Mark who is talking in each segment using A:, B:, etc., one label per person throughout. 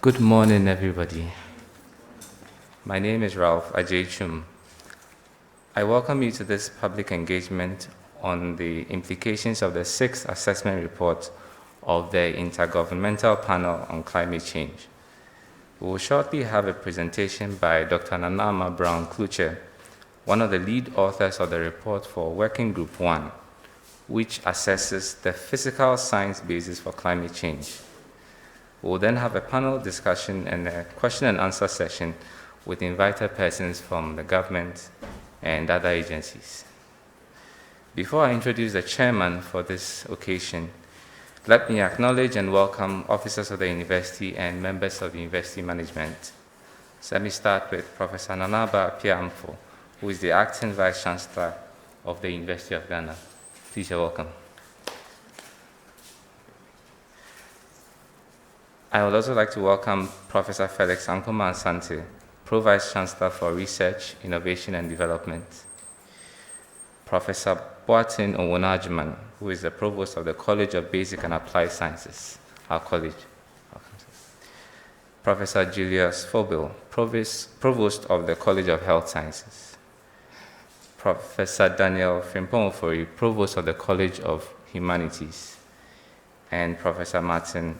A: Good morning, everybody. My name is Ralph Ajaychum. I welcome you to this public engagement on the implications of the sixth assessment report of the Intergovernmental Panel on Climate Change. We will shortly have a presentation by Dr. Nanama Brown-Kluche, one of the lead authors of the report for Working Group 1, which assesses the physical science basis for climate change. We'll then have a panel discussion and a question and answer session with invited persons from the government and other agencies. Before I introduce the chairman for this occasion, let me acknowledge and welcome officers of the university and members of the university management. So let me start with Professor Nanaba Piamfo, who is the acting vice chancellor of the University of Ghana. Please, you're welcome. I would also like to welcome Professor Felix Ankoma Asante, Pro Vice Chancellor for Research, Innovation and Development. Professor Boatin Owonajuman, who is the Provost of the College of Basic and Applied Sciences, our college. Professor Julius Fobil, Provost of the College of Health Sciences. Professor Daniel Frimpong-Ofori, Provost of the College of Humanities. And Professor Martin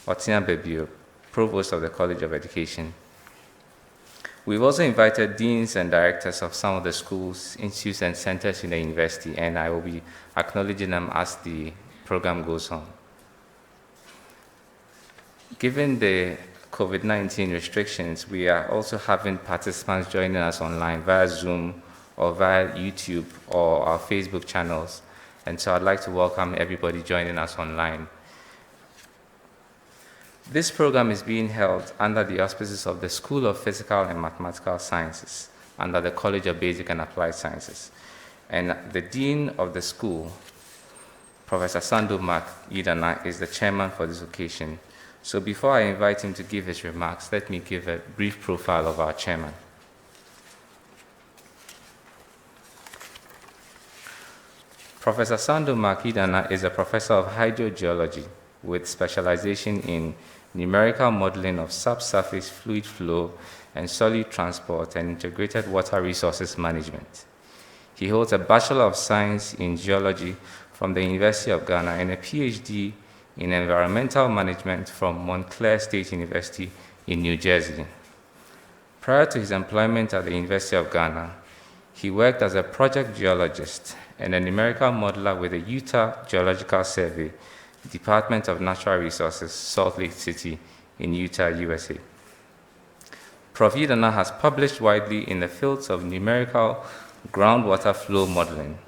A: Otina-Bebio, Provost of the College of Education. We've also invited deans and directors of some of the schools, institutes, and centers in the university, and I will be acknowledging them as the program goes on. Given the COVID-19 restrictions, we are also having participants joining us online via Zoom or via YouTube or our Facebook channels. And so I'd like to welcome everybody joining us online. This program is being held under the auspices of the School of Physical and Mathematical Sciences under the College of Basic and Applied Sciences. And the Dean of the school, Professor Sandu Mark Idana, is the chairman for this occasion. So before I invite him to give his remarks, let me give a brief profile of our chairman. Professor Sandu Mark Idana is a professor of hydrogeology with specialization in numerical modeling of subsurface fluid flow and solid transport and integrated water resources management. He holds a Bachelor of Science in Geology from the University of Ghana and a PhD in Environmental Management from Montclair State University in New Jersey. Prior to his employment at the University of Ghana, he worked as a project geologist and a numerical modeler with the Utah Geological Survey, Department of Natural Resources, Salt Lake City in Utah, USA. Prof. Idana has published widely in the fields of numerical groundwater flow modeling,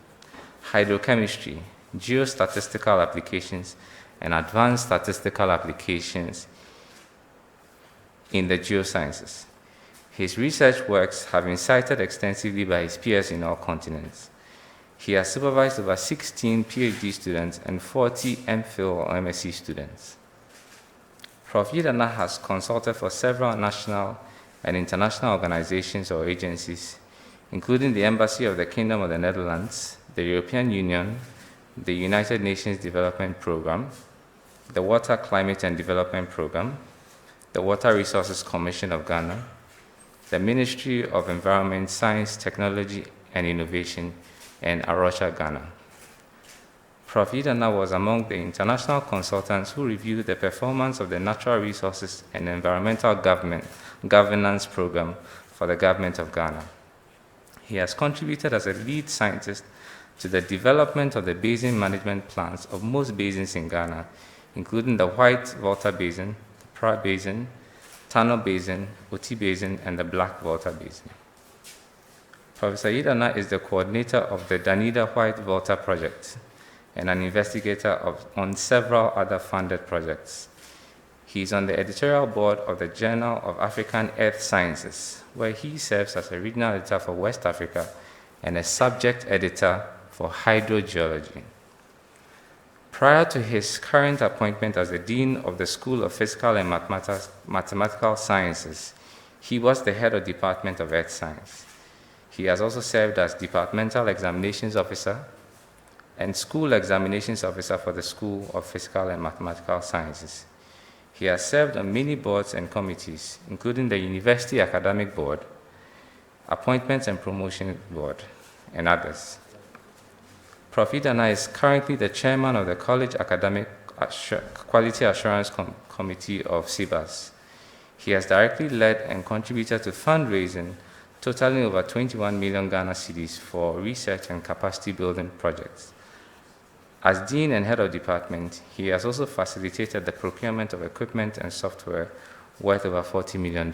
A: hydrochemistry, geostatistical applications, and advanced statistical applications in the geosciences. His research works have been cited extensively by his peers in all continents. He has supervised over 16 PhD students and 40 MPhil or MSc students. Prof. Idana has consulted for several national and international organizations or agencies, including the Embassy of the Kingdom of the Netherlands, the European Union, the United Nations Development Programme, the Water, Climate and Development Programme, the Water Resources Commission of Ghana, the Ministry of Environment, Science, Technology and Innovation, and Arusha, Ghana. Prof. Idana was among the international consultants who reviewed the performance of the Natural Resources and Environmental Governance Program for the Government of Ghana. He has contributed as a lead scientist to the development of the basin management plans of most basins in Ghana, including the White Volta Basin, the Pra Basin, Tano Basin, Oti Basin, and the Black Volta Basin. Professor Idana is the coordinator of the Danida White Volta project and an investigator on several other funded projects. He is on the editorial board of the Journal of African Earth Sciences, where he serves as a regional editor for West Africa and a subject editor for hydrogeology. Prior to his current appointment as the Dean of the School of Physical and Mathematical Sciences, he was the head of Department of Earth Science. He has also served as Departmental Examinations Officer and School Examinations Officer for the School of Physical and Mathematical Sciences. He has served on many boards and committees, including the University Academic Board, Appointments and Promotion Board, and others. Prof. Idana is currently the chairman of the College Academic Quality Assurance Committee of CBAS. He has directly led and contributed to fundraising totaling over 21 million Ghana cedis for research and capacity building projects. As Dean and Head of Department, he has also facilitated the procurement of equipment and software worth over $40 million.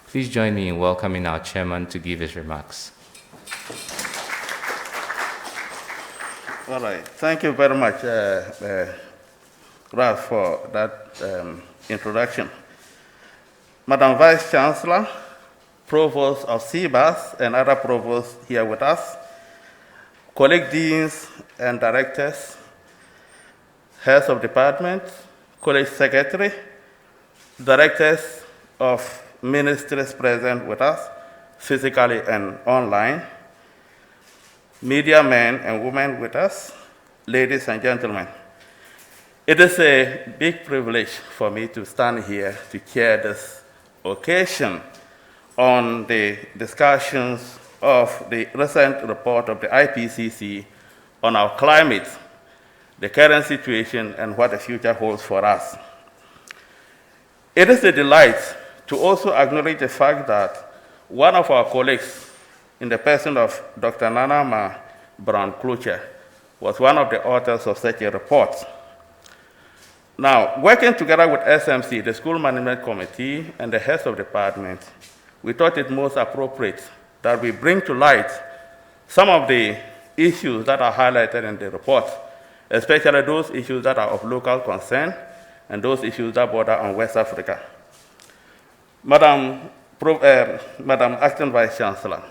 A: Please join me in welcoming our chairman to give his remarks.
B: All right. Thank you very much, Ralph, for that introduction. Madam Vice Chancellor, Provost of CBAS, and other provosts here with us, colleague deans and directors, heads of departments, college secretary, directors of ministries present with us, physically and online, media men and women with us, ladies and gentlemen. It is a big privilege for me to stand here to chair this occasion on the discussions of the recent report of the IPCC on our climate, the current situation, and what the future holds for us. It is a delight to also acknowledge the fact that one of our colleagues, in the person of Dr. Nanama Brown-Klucher, was one of the authors of such a report. Now, working together with SMC, the School Management Committee, and the heads of department, we thought it most appropriate that we bring to light some of the issues that are highlighted in the report, especially those issues that are of local concern and those issues that border on West Africa. Madam Acting Vice Chancellor,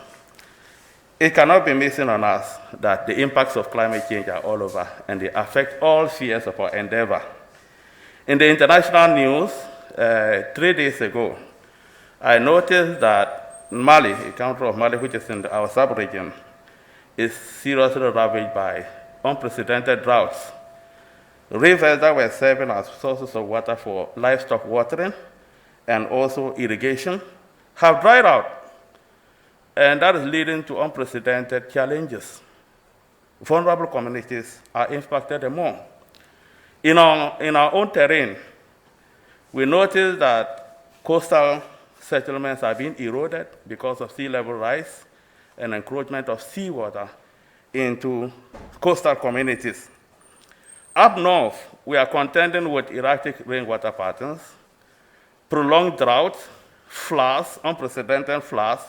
B: it cannot be missing on us that the impacts of climate change are all over and they affect all spheres of our endeavor. In the international news, 3 days ago, I noticed that Mali, a country of Mali which is in our sub-region, is seriously ravaged by unprecedented droughts. Rivers that were serving as sources of water for livestock watering and also irrigation have dried out, and that is leading to unprecedented challenges. Vulnerable communities are impacted the more. In our own terrain, we notice that coastal settlements are being eroded because of sea level rise and encroachment of seawater into coastal communities. Up north, we are contending with erratic rainwater patterns, prolonged droughts, floods, unprecedented floods,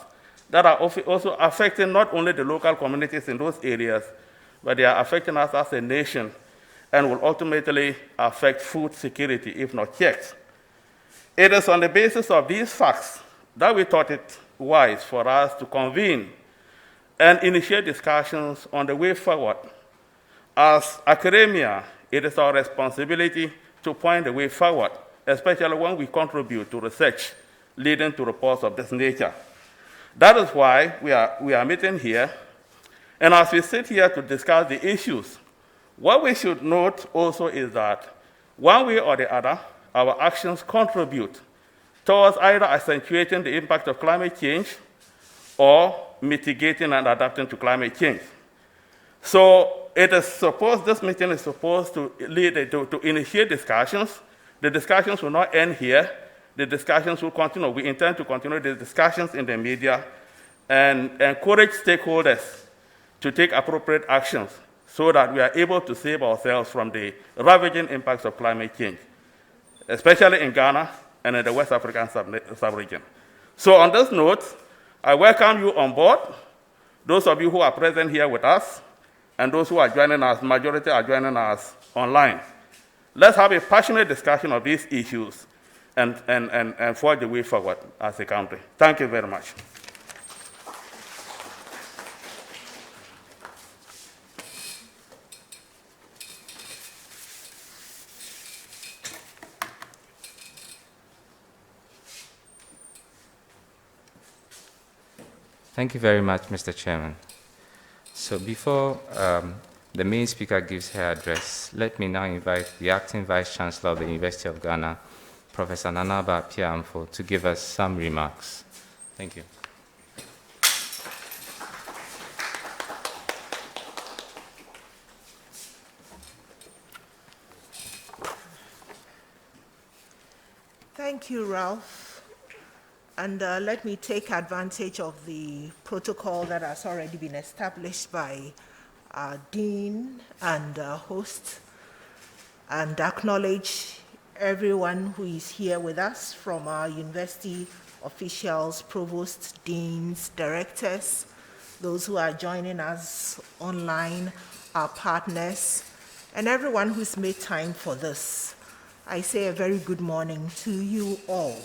B: that are also affecting not only the local communities in those areas, but they are affecting us as a nation and will ultimately affect food security if not checked. It is on the basis of these facts that we thought it wise for us to convene and initiate discussions on the way forward. As academia, it is our responsibility to point the way forward, especially when we contribute to research leading to reports of this nature. That is why we are meeting here, and as we sit here to discuss the issues, what we should note also is that one way or the other, our actions contribute towards either accentuating the impact of climate change or mitigating and adapting to climate change. So this meeting is supposed to lead to initiate discussions. The discussions will not end here. The discussions will continue. We intend to continue the discussions in the media and encourage stakeholders to take appropriate actions so that we are able to save ourselves from the ravaging impacts of climate change, especially in Ghana and in the West African sub-region. So on this note, I welcome you on board, those of you who are present here with us, and those who are joining us, majority are joining us online. Let's have a passionate discussion of these issues and forge the way forward as a country. Thank you very much.
A: Thank you very much, Mr. Chairman. So before the main speaker gives her address, let me now invite the Acting Vice Chancellor of the University of Ghana, Professor Nanaba Piamfo, to give us some remarks. Thank you.
C: Thank you, Ralph. And let me take advantage of the protocol that has already been established by our dean and host and acknowledge everyone who is here with us, from our university officials, provosts, deans, directors, those who are joining us online, our partners, and everyone who's made time for this. I say a very good morning to you all.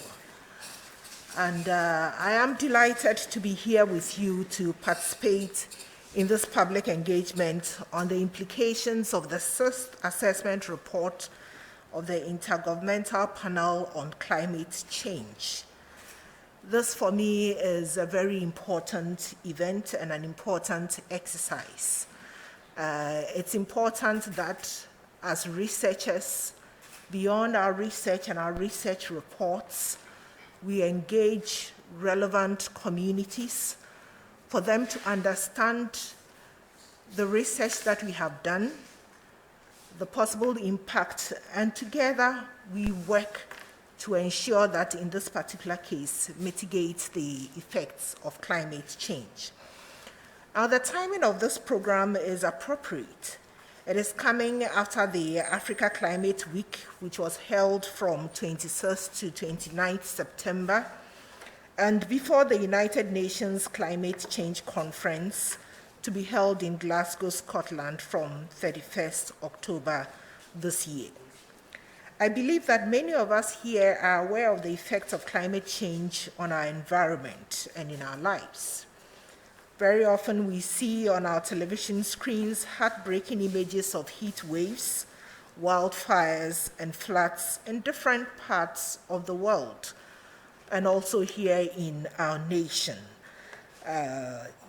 C: And I am delighted to be here with you to participate in this public engagement on the implications of the sixth assessment report of the Intergovernmental Panel on Climate Change. This, for me, is a very important event and an important exercise. It's important that as researchers, beyond our research and our research reports, we engage relevant communities for them to understand the research that we have done, the possible impact, and together we work to ensure that in this particular case, mitigate the effects of climate change. Now, the timing of this program is appropriate. It is coming after the Africa Climate Week, which was held from 26th to 29th September, and before the United Nations Climate Change Conference to be held in Glasgow, Scotland from 31st October this year. I believe that many of us here are aware of the effects of climate change on our environment and in our lives. Very often we see on our television screens heartbreaking images of heat waves, wildfires, and floods in different parts of the world, and also here in our nation.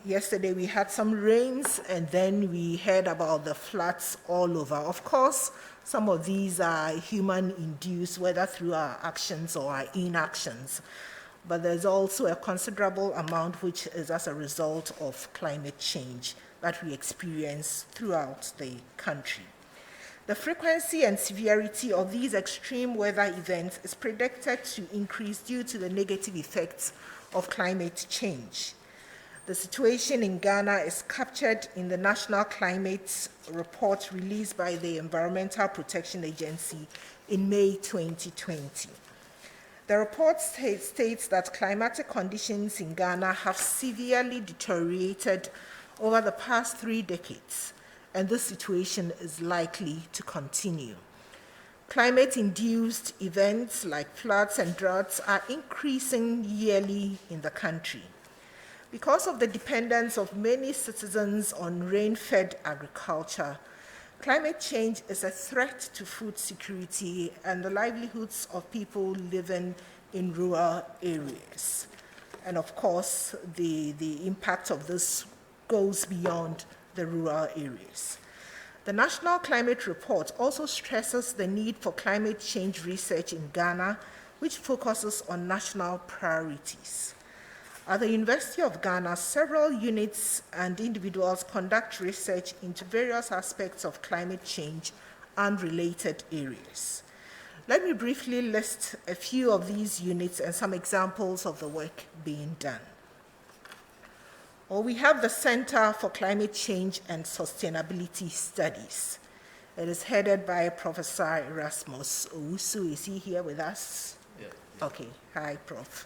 C: Yesterday we had some rains, and then we heard about the floods all over. Of course, some of these are human-induced, whether through our actions or our inactions. But there's also a considerable amount which is as a result of climate change that we experience throughout the country. The frequency and severity of these extreme weather events is predicted to increase due to the negative effects of climate change. The situation in Ghana is captured in the National Climate Report released by the Environmental Protection Agency in May 2020. The report states that climatic conditions in Ghana have severely deteriorated over the past 3 decades, and this situation is likely to continue. Climate-induced events like floods and droughts are increasing yearly in the country. Because of the dependence of many citizens on rain-fed agriculture, climate change is a threat to food security and the livelihoods of people living in rural areas. And of course, the impact of this goes beyond the rural areas. The National Climate Report also stresses the need for climate change research in Ghana, which focuses on national priorities. At the University of Ghana, several units and individuals conduct research into various aspects of climate change and related areas. Let me briefly list a few of these units and some examples of the work being done. Well, we have the Center for Climate Change and Sustainability Studies. It is headed by Professor Erasmus Owusu. Is he here with us?
D: Yeah.
C: Okay, hi, Prof.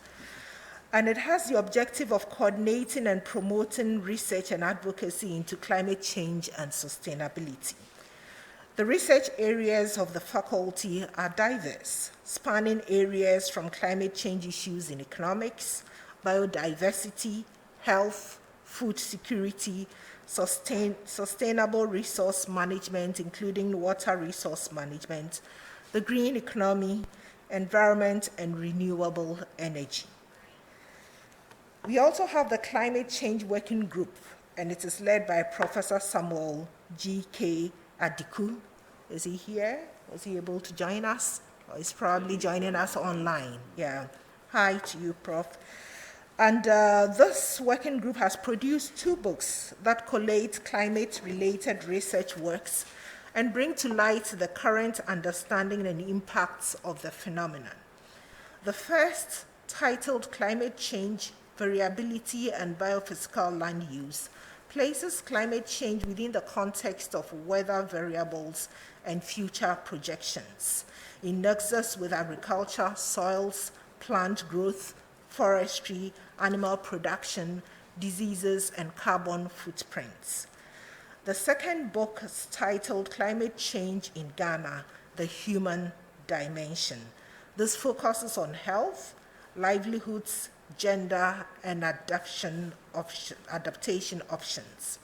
C: And it has the objective of coordinating and promoting research and advocacy into climate change and sustainability. The research areas of the faculty are diverse, spanning areas from climate change issues in economics, biodiversity, health, food security, sustainable resource management, including water resource management, the green economy, environment, and renewable energy. We also have the Climate Change Working Group, and it is led by Professor Samuel G.K. Adiku. Is he here? Was he able to join us? Or he's probably joining us online. Yeah. Hi to you, Prof. And this working group has produced 2 books that collate climate-related research works and bring to light the current understanding and impacts of the phenomenon. The first, titled Climate Change, Variability and Biophysical Land Use, places climate change within the context of weather variables and future projections, in nexus with agriculture, soils, plant growth, forestry, animal production, diseases, and carbon footprints. The second book is titled Climate Change in Ghana, The Human Dimension. This focuses on health, livelihoods, gender, and adaptation options.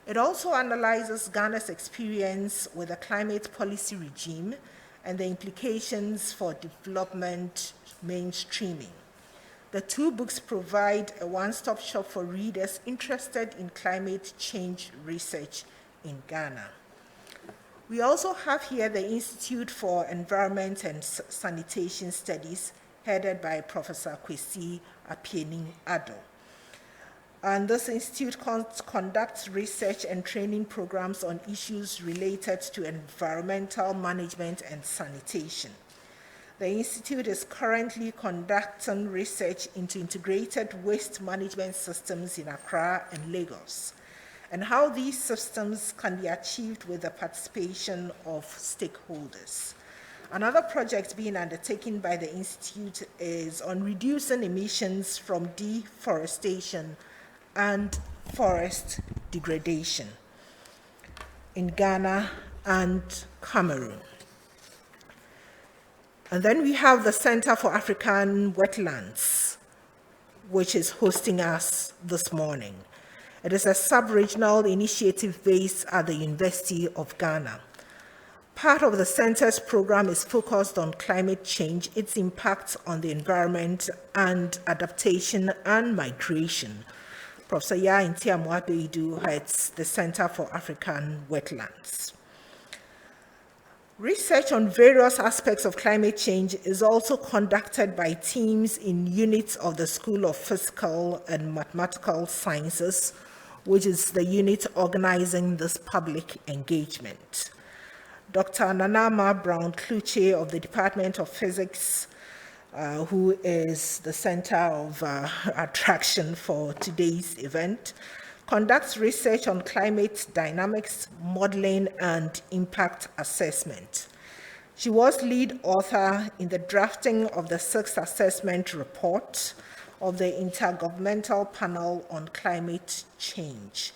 C: It also analyzes Ghana's experience with the climate policy regime and the implications for development mainstreaming. The two books provide a one-stop shop for readers interested in climate change research in Ghana. We also have here the Institute for Environment and Sanitation Studies, headed by Professor Kwesi Appianing-Addo. And this institute conducts research and training programs on issues related to environmental management and sanitation. The institute is currently conducting research into integrated waste management systems in Accra and Lagos, and how these systems can be achieved with the participation of stakeholders. Another project being undertaken by the institute is on reducing emissions from deforestation and forest degradation in Ghana and Cameroon. And then we have the Center for African Wetlands, which is hosting us this morning. It is a sub-regional initiative based at the University of Ghana. Part of the center's program is focused on climate change, its impact on the environment, and adaptation and migration. Professor Yainti Amwabeidu heads the Center for African Wetlands. Research on various aspects of climate change is also conducted by teams in units of the School of Physical and Mathematical Sciences, which is the unit organizing this public engagement. Dr. Nanama Brown-Kluche of the Department of Physics, who is the center of attraction for today's event, conducts research on climate dynamics, modeling, and impact assessment. She was lead author in the drafting of the 6th assessment report of the Intergovernmental Panel on Climate Change.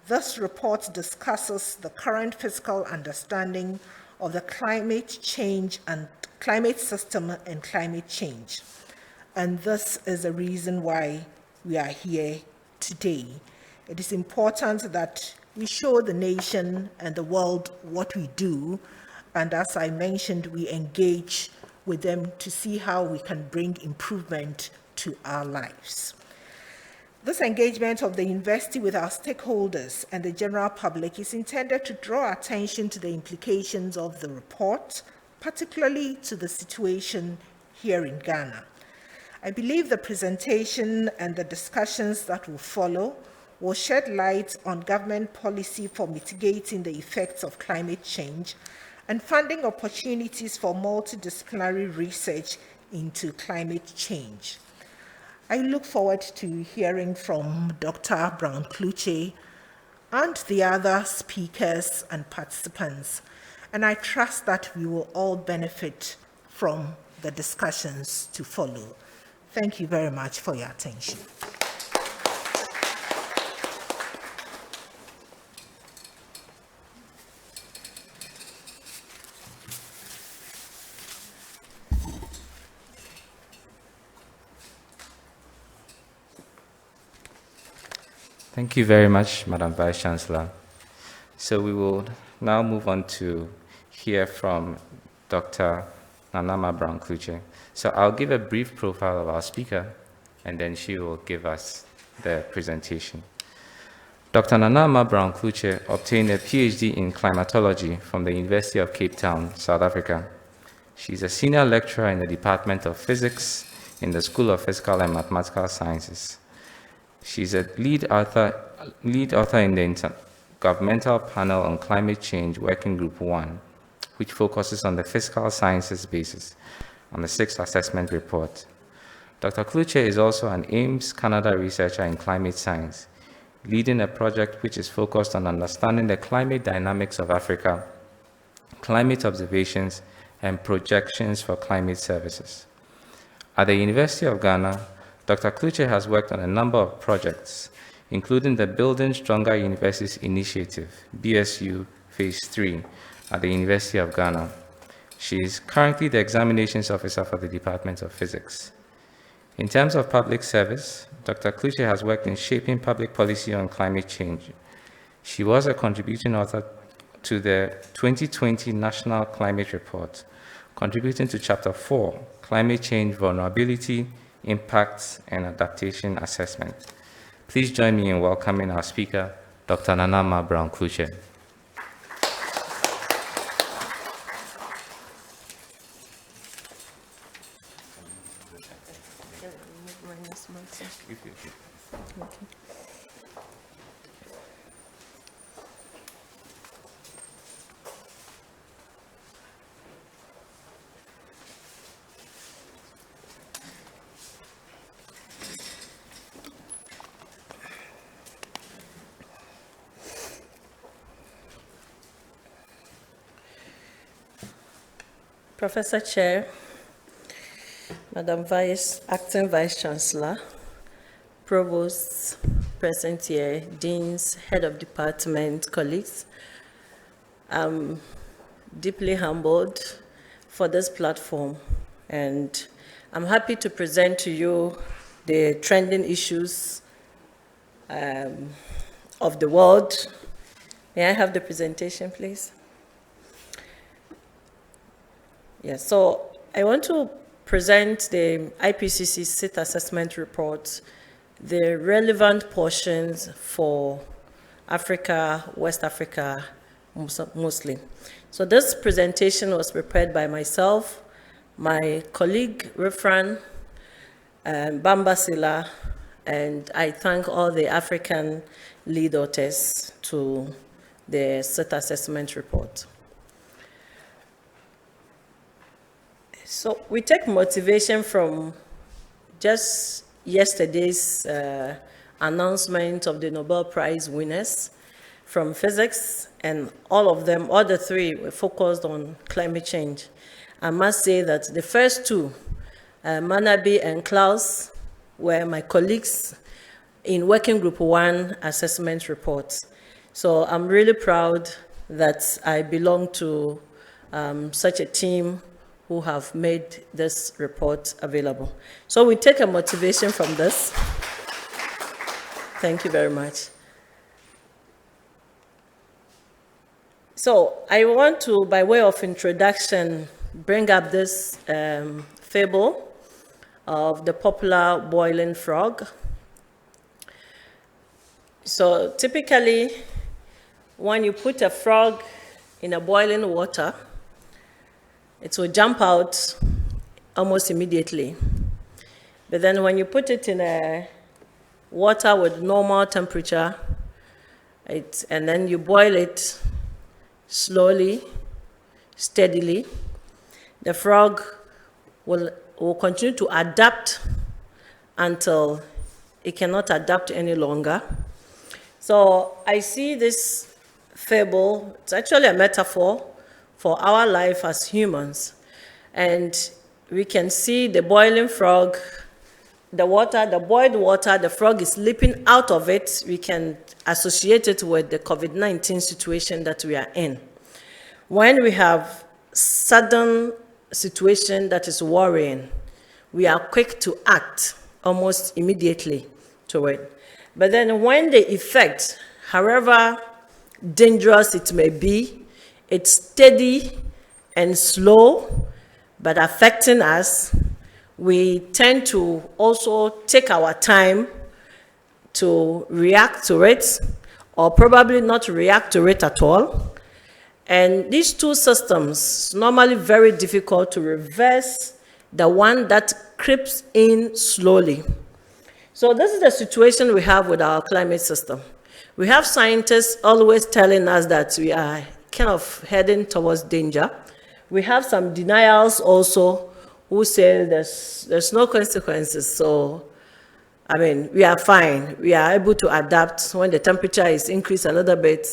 C: This report discusses the current physical understanding of the climate change and climate system and climate change. And this is the reason why we are here today. It is important that we show the nation and the world what we do, and as I mentioned, we engage with them to see how we can bring improvement to our lives. This engagement of the university with our stakeholders and the general public is intended to draw attention to the implications of the report, particularly to the situation here in Ghana. I believe the presentation and the discussions that will follow will shed light on government policy for mitigating the effects of climate change and funding opportunities for multidisciplinary research into climate change. I look forward to hearing from Dr. Brown-Kluche and the other speakers and participants, and I trust that we will all benefit from the discussions to follow. Thank you very much for your attention.
A: Thank you very much, Madam Vice Chancellor. So we will now move on to hear from Dr. Nanama Brown-Kluche. So I'll give a brief profile of our speaker, and then she will give us the presentation. Dr. Nanama Brown-Kluche obtained a PhD in climatology from the University of Cape Town, South Africa. She's a senior lecturer in the Department of Physics in the School of Physical and Mathematical Sciences. She's a lead author in the Intergovernmental Panel on Climate Change Working Group 1, which focuses on the physical sciences basis on the 6th assessment report. Dr. Kluche is also an Ames Canada researcher in climate science, leading a project which is focused on understanding the climate dynamics of Africa, climate observations, and projections for climate services. At the University of Ghana, Dr. Kluche has worked on a number of projects, including the Building Stronger Universities Initiative, BSU Phase 3, at the University of Ghana. She is currently the Examinations Officer for the Department of Physics. In terms of public service, Dr. Kluche has worked in shaping public policy on climate change. She was a contributing author to the 2020 National Climate Report, contributing to Chapter 4, Climate Change Vulnerability, Impacts and Adaptation Assessment. Please join me in welcoming our speaker, Dr. Nanama Brown-Kluche.
D: Professor Chair, Madam Acting Vice Chancellor, Provost present here, Deans, Head of Department, colleagues, I'm deeply humbled for this platform, and I'm happy to present to you the trending issues of the world. May I have the presentation, please? Yes, so I want to present the IPCC SIT assessment report, the relevant portions for Africa, West Africa, mostly. So this presentation was prepared by myself, my colleague, Refran, Bamba Sila, and I thank all the African lead authors to the SIT assessment report. So we take motivation from just yesterday's announcement of the Nobel Prize winners from physics, and all of them, all the three, were focused on climate change. I must say that the first two, Manabi and Klaus, were my colleagues in Working Group 1 assessment reports. So I'm really proud that I belong to such a team who have made this report available. So we take a motivation from this. Thank you very much. So I want to, by way of introduction, bring up this fable of the popular boiling frog. So typically, when you put a frog in a boiling water, it will jump out almost immediately. But then when you put it in a water with normal temperature, and then you boil it slowly, steadily, the frog will continue to adapt until it cannot adapt any longer. So I see this fable, it's actually a metaphor for our life as humans. And we can see the boiling frog, the water, the boiled water, the frog is leaping out of it. We can associate it with the COVID-19 situation that we are in. When we have sudden situation that is worrying, we are quick to act almost immediately to it. But then when the effect, however dangerous it may be, it's steady and slow, but affecting us, we tend to also take our time to react to it, or probably not react to it at all. And these two systems, normally very difficult to reverse the one that creeps in slowly. So this is the situation we have with our climate system. We have scientists always telling us that we are kind of heading towards danger. We have some denials also who say there's no consequences. So, I mean, we are fine. We are able to adapt when the temperature is increased a little bit,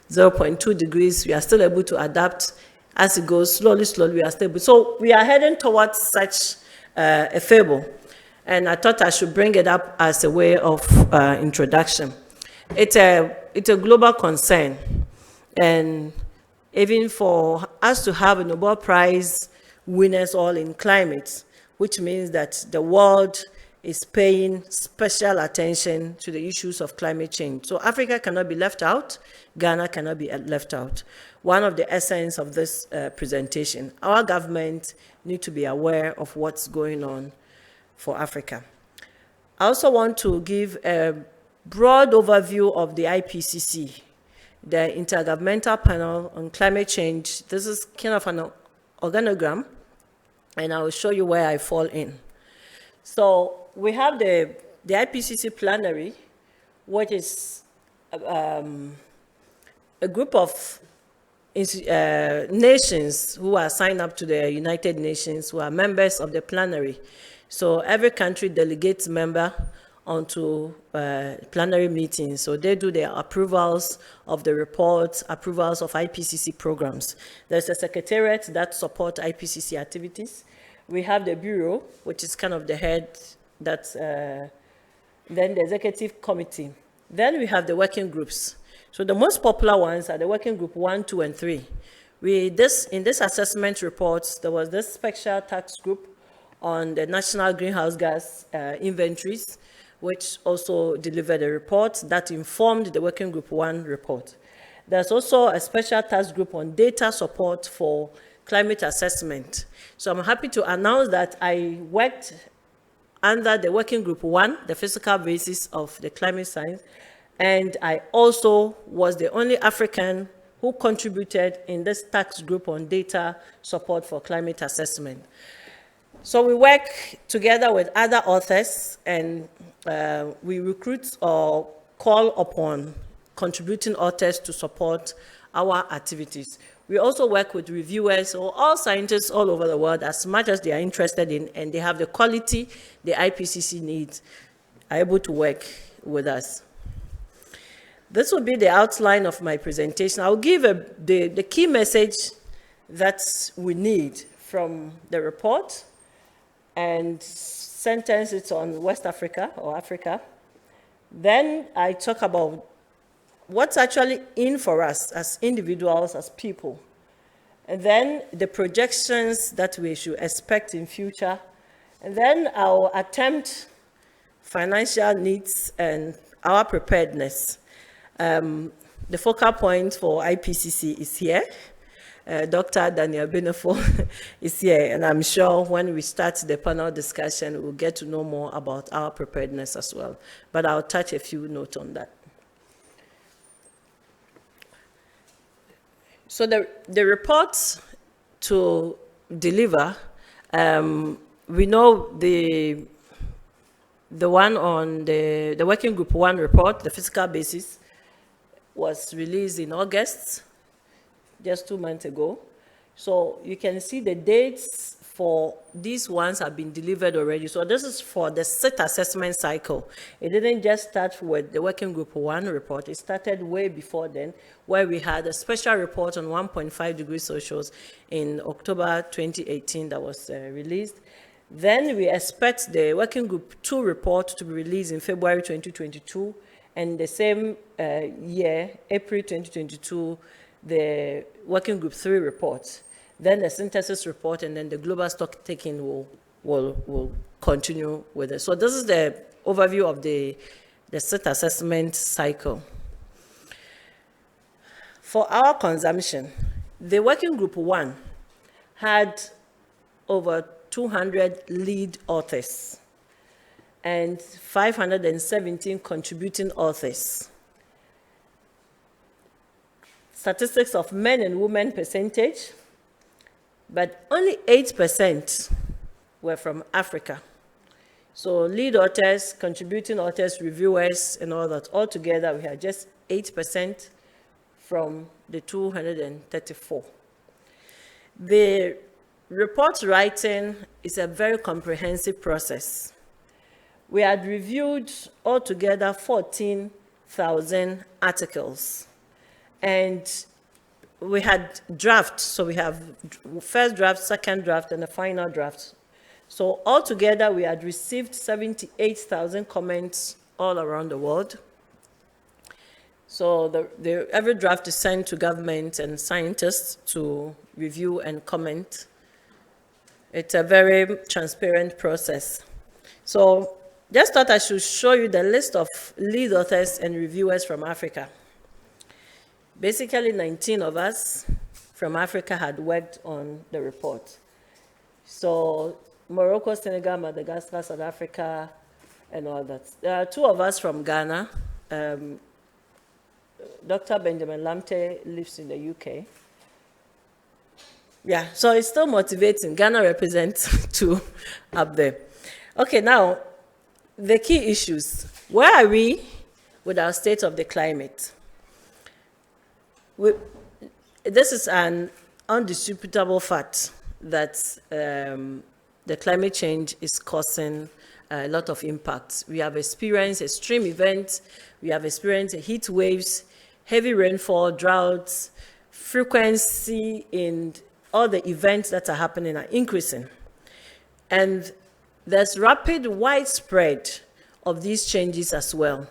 D: 0.2 degrees, we are still able to adapt. As it goes slowly, we are stable. So we are heading towards such a fable. And I thought I should bring it up as a way of introduction. It's a global concern. And even for us to have a Nobel Prize winners all in climate, which means that the world is paying special attention to the issues of climate change. So Africa cannot be left out, Ghana cannot be left out. One of the essence of this presentation, our government need to be aware of what's going on for Africa. I also want to give a broad overview of the IPCC, the Intergovernmental Panel on Climate Change. This is kind of an organogram, and I will show you where I fall in. So we have the IPCC plenary, which is a group of nations who are signed up to the United Nations, who are members of the plenary. So every country delegates member onto plenary meetings. So they do their approvals of the reports, approvals of IPCC programs. There's a secretariat that supports IPCC activities. We have the bureau, which is kind of the head, that's then the executive committee. Then we have the working groups. So the most popular ones are the working group 1, 2, and 3. In this assessment report, there was this special task group on the national greenhouse gas inventories, which also delivered a report that informed the Working Group 1 report. There's also a special task group on data support for climate assessment. So I'm happy to announce that I worked under the Working Group 1, the physical basis of the climate science, and I also was the only African who contributed in this task group on data support for climate assessment. So we work together with other authors, and we recruit or call upon contributing authors to support our activities. We also work with reviewers or all scientists all over the world as much as they are interested in, and they have the quality the IPCC needs, are able to work with us. This will be the outline of my presentation. I'll give the key message that we need from the report, and sentence it on West Africa or Africa. Then I talk about what's actually in for us as individuals, as people. And then the projections that we should expect in future. And then I'll attempt financial needs and our preparedness. The focal point for IPCC is here. Dr. Daniel Benefo is here, and I'm sure when we start the panel discussion, we'll get to know more about our preparedness as well. But I'll touch a few notes on that. So the reports to deliver, we know the one on the Working Group 1 report, the physical basis, was released in August, just 2 months ago. So you can see the dates for these ones have been delivered already. So this is for the SIT assessment cycle. It didn't just start with the Working Group 1 report. It started way before then, where we had a special report on 1.5 degrees Celsius in October 2018 that was released. Then we expect the Working Group 2 report to be released in February 2022, and the same year, April 2022, the Working Group 3 report, then the synthesis report, and then the global stock taking will continue with it. So this is the overview of the SIT assessment cycle. For our consumption, the Working Group 1 had over 200 lead authors and 517 contributing authors. Statistics of men and women percentage, but only 8% were from Africa. So lead authors, contributing authors, reviewers, and all that, all together we had just 8% from the 234. The report writing is a very comprehensive process. We had reviewed altogether 14,000 articles. And we had drafts, so we have first draft, second draft, and the final draft. So altogether, we had received 78,000 comments all around the world. So every draft is sent to government and scientists to review and comment. It's a very transparent process. So just thought I should show you the list of lead authors and reviewers from Africa. Basically, 19 of us from Africa had worked on the report. So Morocco, Senegal, Madagascar, South Africa, and all that. There are two of us from Ghana. Dr. Benjamin Lamte lives in the UK. Yeah, so it's still motivating. Ghana represents two up there. Okay, now, the key issues. Where are we with our state of the climate? This is an undisputable fact that the climate change is causing a lot of impacts. We have experienced extreme events, we have experienced heat waves, heavy rainfall, droughts, frequency in all the events that are happening are increasing. And there's rapid widespread of these changes as well.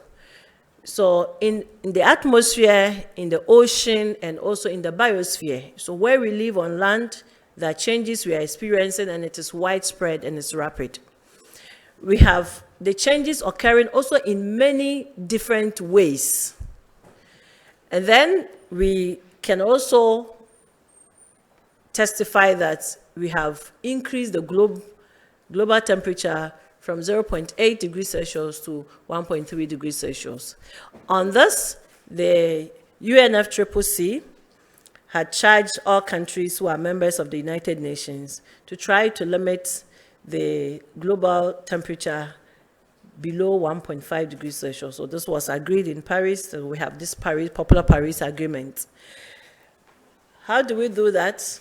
D: So in the atmosphere, in the ocean, and also in the biosphere. So where we live on land, there are changes we are experiencing, and it is widespread and it's rapid. We have the changes occurring also in many different ways. And then we can also testify that we have increased the global temperature from 0.8 degrees Celsius to 1.3 degrees Celsius. On this, the UNFCCC had charged all countries who are members of the United Nations to try to limit the global temperature below 1.5 degrees Celsius. So this was agreed in Paris, so we have this popular Paris Agreement. How do we do that?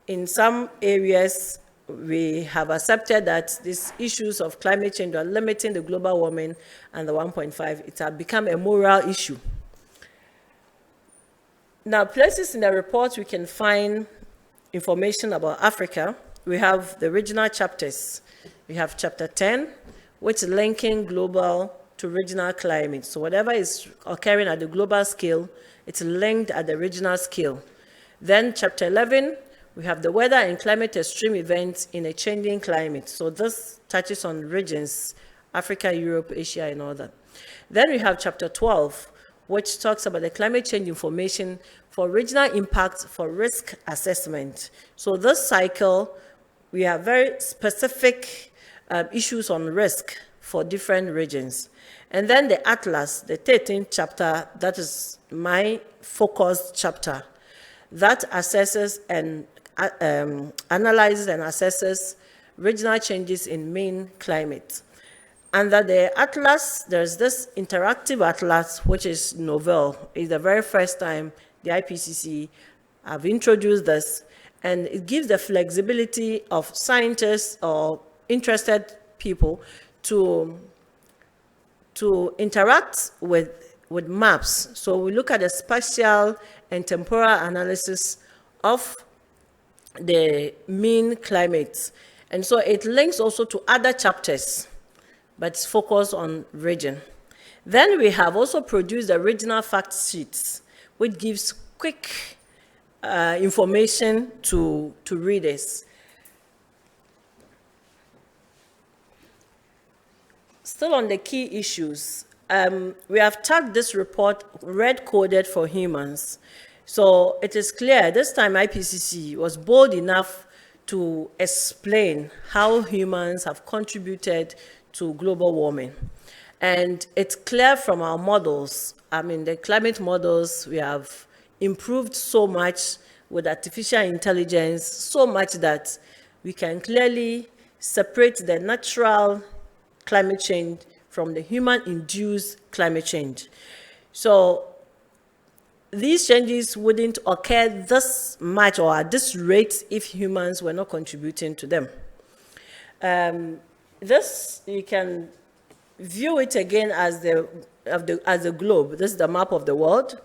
D: In some areas, we have accepted that these issues of climate change are limiting the global warming and the 1.5. It has become a moral issue. Now, places in the report we can find information about Africa. We have the regional chapters. We have chapter 10, which is linking global to regional climate. So whatever is occurring at the global scale, it's linked at the regional scale. Then chapter 11, we have the weather and climate extreme events in a changing climate. So this touches on regions, Africa, Europe, Asia, and all that. Then we have chapter 12, which talks about the climate change information for regional impact for risk assessment. So this cycle, we have very specific issues on risk for different regions. And then the Atlas, the 13th chapter, that is my focused chapter, that assesses and analyzes and assesses regional changes in mean climate. Under the Atlas, there's this interactive Atlas, which is novel. It's the very first time the IPCC have introduced this, and it gives the flexibility of scientists or interested people to interact with maps. So we look at the spatial and temporal analysis of the mean climate. And so it links also to other chapters, but it's focused on region. Then we have also produced the regional fact sheets, which gives quick information to readers. Still on the key issues, we have tagged this report red-coded for humans. So it is clear this time IPCC was bold enough to explain how humans have contributed to global warming. And it's clear from our models, the climate models, we have improved so much with artificial intelligence, so much that we can clearly separate the natural climate change from the human-induced climate change. So these changes wouldn't occur this much or at this rate if humans were not contributing to them. This, you can view it again as the globe. This is the map of the world.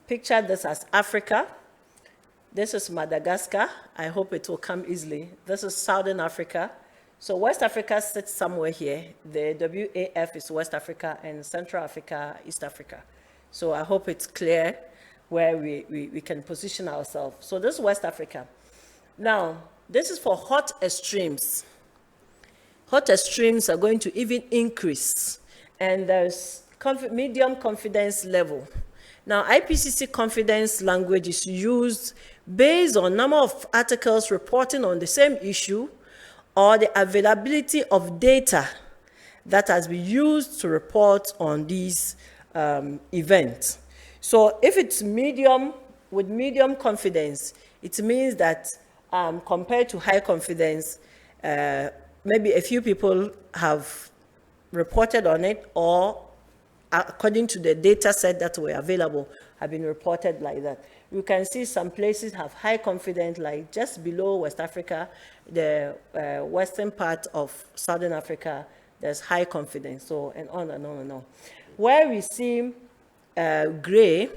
D: Picture this as Africa. This is Madagascar. I hope it will come easily. This is Southern Africa. So West Africa sits somewhere here. The WAF is West Africa, and Central Africa, East Africa. So I hope it's clear where we can position ourselves. So this is West Africa. Now, this is for hot extremes. Hot extremes are going to even increase, and there's medium confidence level. Now, IPCC confidence language is used based on number of articles reporting on the same issue, or the availability of data that has been used to report on these events. So if it's medium, with medium confidence, it means that compared to high confidence, maybe a few people have reported on it, or according to the data set that were available, have been reported like that. You can see some places have high confidence, like just below West Africa, the western part of Southern Africa, there's high confidence, so, and on and on and on. Where we see gray,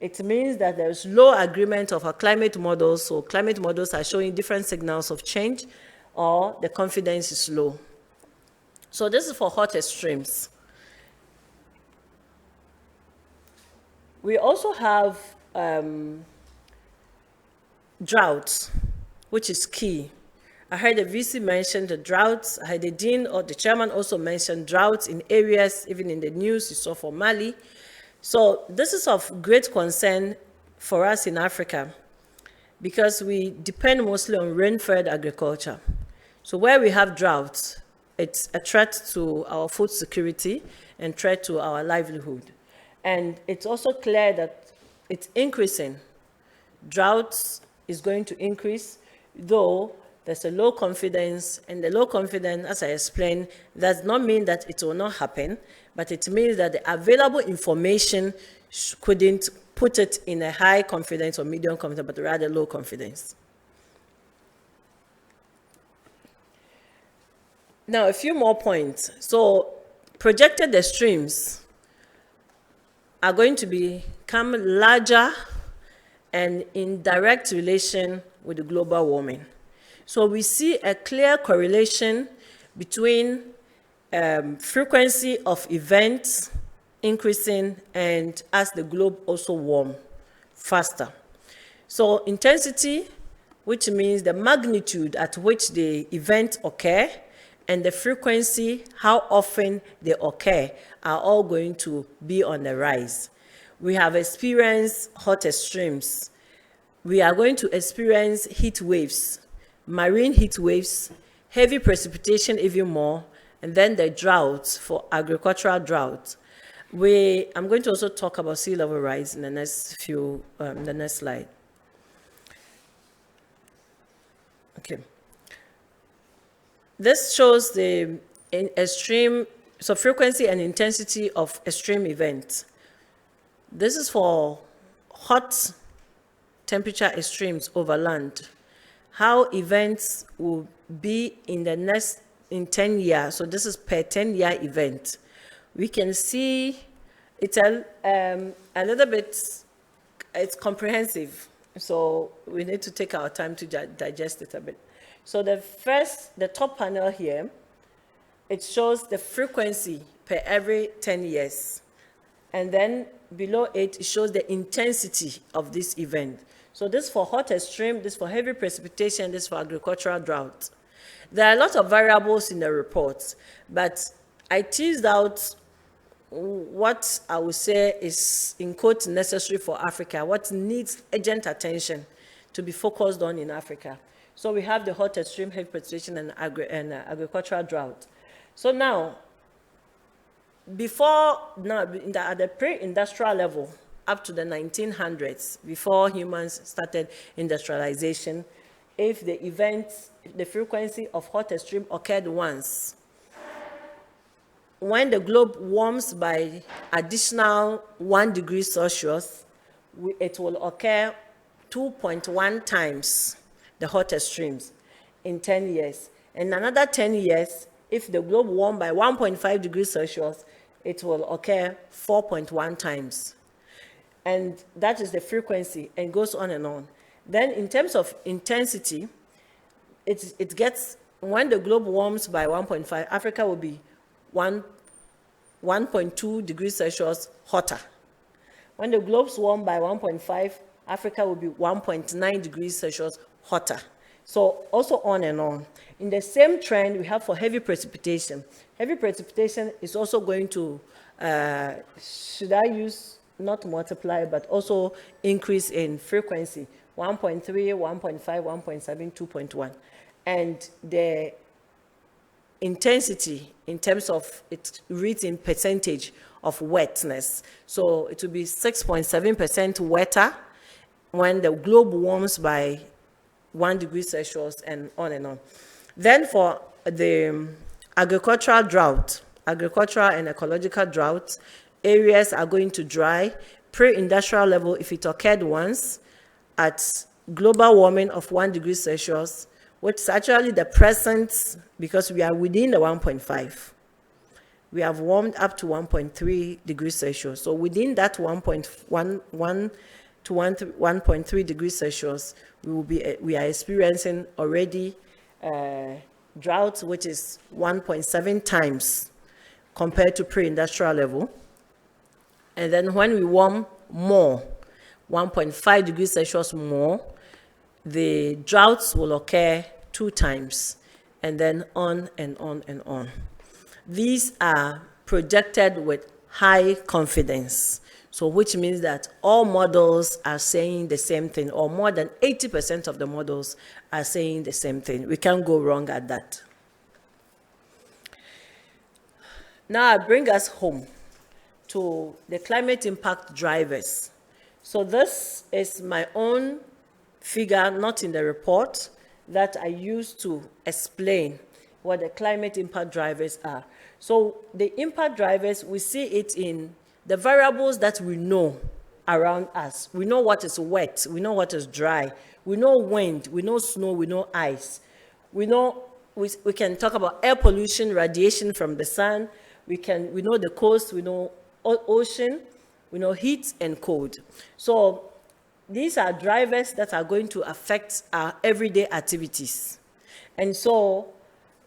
D: it means that there's low agreement of our climate models, so climate models are showing different signals of change, or the confidence is low. So this is for hot extremes. We also have droughts, which is key. I heard the VC mention the droughts. I heard the dean or the chairman also mentioned droughts in areas, even in the news you saw for Mali. So this is of great concern for us in Africa, because we depend mostly on rain-fed agriculture. So where we have droughts, it's a threat to our food security and threat to our livelihood. And it's also clear that it's increasing. Droughts is going to increase, though there's a low confidence, and the low confidence, as I explained, does not mean that it will not happen, but it means that the available information couldn't put it in a high confidence or medium confidence, but rather low confidence. Now, a few more points. So, projected extremes are going to become larger and in direct relation with the global warming. So we see a clear correlation between frequency of events increasing and as the globe also warm faster. So intensity, which means the magnitude at which the event occur, and the frequency, how often they occur, are all going to be on the rise. We have experienced hot extremes. We are going to experience heat waves, marine heat waves, heavy precipitation even more, and then the droughts for agricultural drought. I'm going to also talk about sea level rise in the next slide. Okay. This shows the frequency and intensity of extreme events. This is for hot temperature extremes over land. How events will be in 10 years. So this is per 10-year event. We can see it's a little bit, it's comprehensive. So we need to take our time to digest it a bit. So the top panel here, it shows the frequency per every 10 years. And then below it shows the intensity of this event. So this for hot extreme, this for heavy precipitation, this for agricultural drought. There are a lot of variables in the reports, but I teased out what I would say is, in quotes, necessary for Africa, what needs urgent attention to be focused on in Africa. So we have the hot extreme, heavy precipitation, and agricultural drought. So now, at the pre-industrial level, up to the 1900s, before humans started industrialization, if the frequency of hot extreme occurred once, when the globe warms by additional 1 degree Celsius, it will occur 2.1 times the hot extremes in 10 years. In another 10 years, if the globe warmed by 1.5 degrees Celsius, it will occur 4.1 times. And that is the frequency, and goes on and on. Then in terms of intensity, it gets, when the globe warms by 1.5, Africa will be 1.2 degrees Celsius hotter. When the globes warm by 1.5, Africa will be 1.9 degrees Celsius hotter. So also on and on. In the same trend we have for heavy precipitation. Heavy precipitation is also going to, should I use not multiply, but also increase in frequency, 1.3, 1.5, 1.7, 2.1. And the intensity in terms of its written percentage of wetness. So it will be 6.7% wetter when the globe warms by 1 degree Celsius and on and on. Then for the agricultural drought, agricultural and ecological drought, areas are going to dry. Pre-industrial level, if it occurred once, at global warming of 1 degree Celsius, which is actually the present, because we are within the 1.5. We have warmed up to 1.3 degrees Celsius. So within that 1.1 to 1.3 degrees Celsius, we are experiencing already drought, which is 1.7 times compared to pre-industrial level. And then when we warm more, 1.5 degrees Celsius more, the droughts will occur 2 times, and then on and on and on. These are projected with high confidence. So which means that all models are saying the same thing, or more than 80% of the models are saying the same thing. We can't go wrong at that. Now I bring us home to the climate impact drivers. So this is my own figure, not in the report, that I use to explain what the climate impact drivers are. So the impact drivers, we see it in the variables that we know around us. We know what is wet, we know what is dry, we know wind, we know snow, we know ice. We know, we can talk about air pollution, radiation from the sun, we know the coast, we know ocean, we know heat and cold. So these are drivers that are going to affect our everyday activities. And so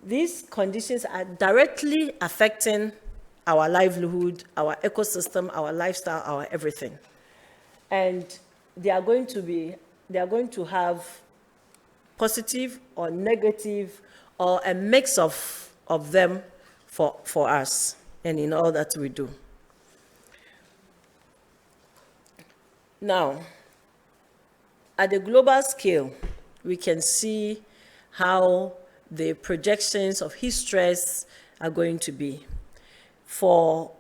D: these conditions are directly affecting our livelihood, our ecosystem, our lifestyle, our everything. And they are going to have positive or negative or a mix of them for us and in all that we do. Now, at the global scale, we can see how the projections of heat stress are going to be. For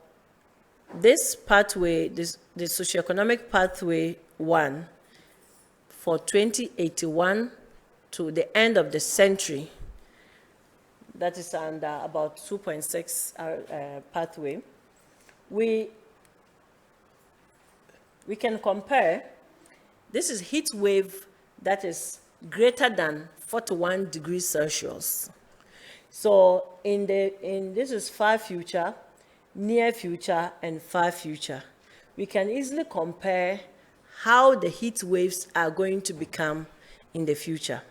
D: this pathway, the socioeconomic pathway 1, for 2081 to the end of the century, that is under about 2.6 pathway, we can compare. This is heat wave that is greater than 41 degrees Celsius. So this is far future, near future, and far future. We can easily compare how the heat waves are going to become in the future.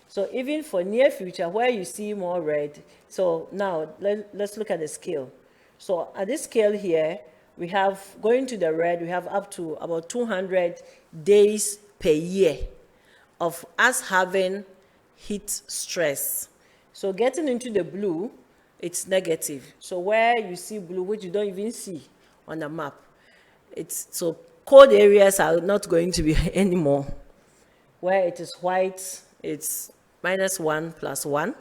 D: So even for near future, where you see more red, so now let's look at the scale. So at this scale here, we have, going to the red, we have up to about 200 days per year of us having heat stress. So getting into the blue, it's negative. So where you see blue, which you don't even see on the map, so cold areas are not going to be anymore. Where it is white, it's -1 + 1.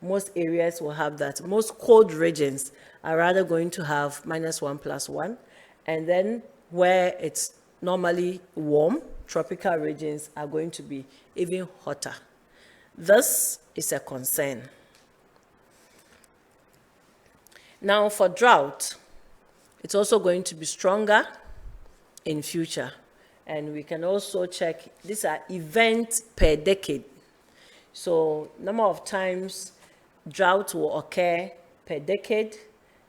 D: Most areas will have that. Most cold regions are rather going to have -1 + 1. And then where it's normally warm, tropical regions are going to be even hotter. This is a concern. Now for drought, it's also going to be stronger in future. And we can also check, these are events per decade. So number of times drought will occur per decade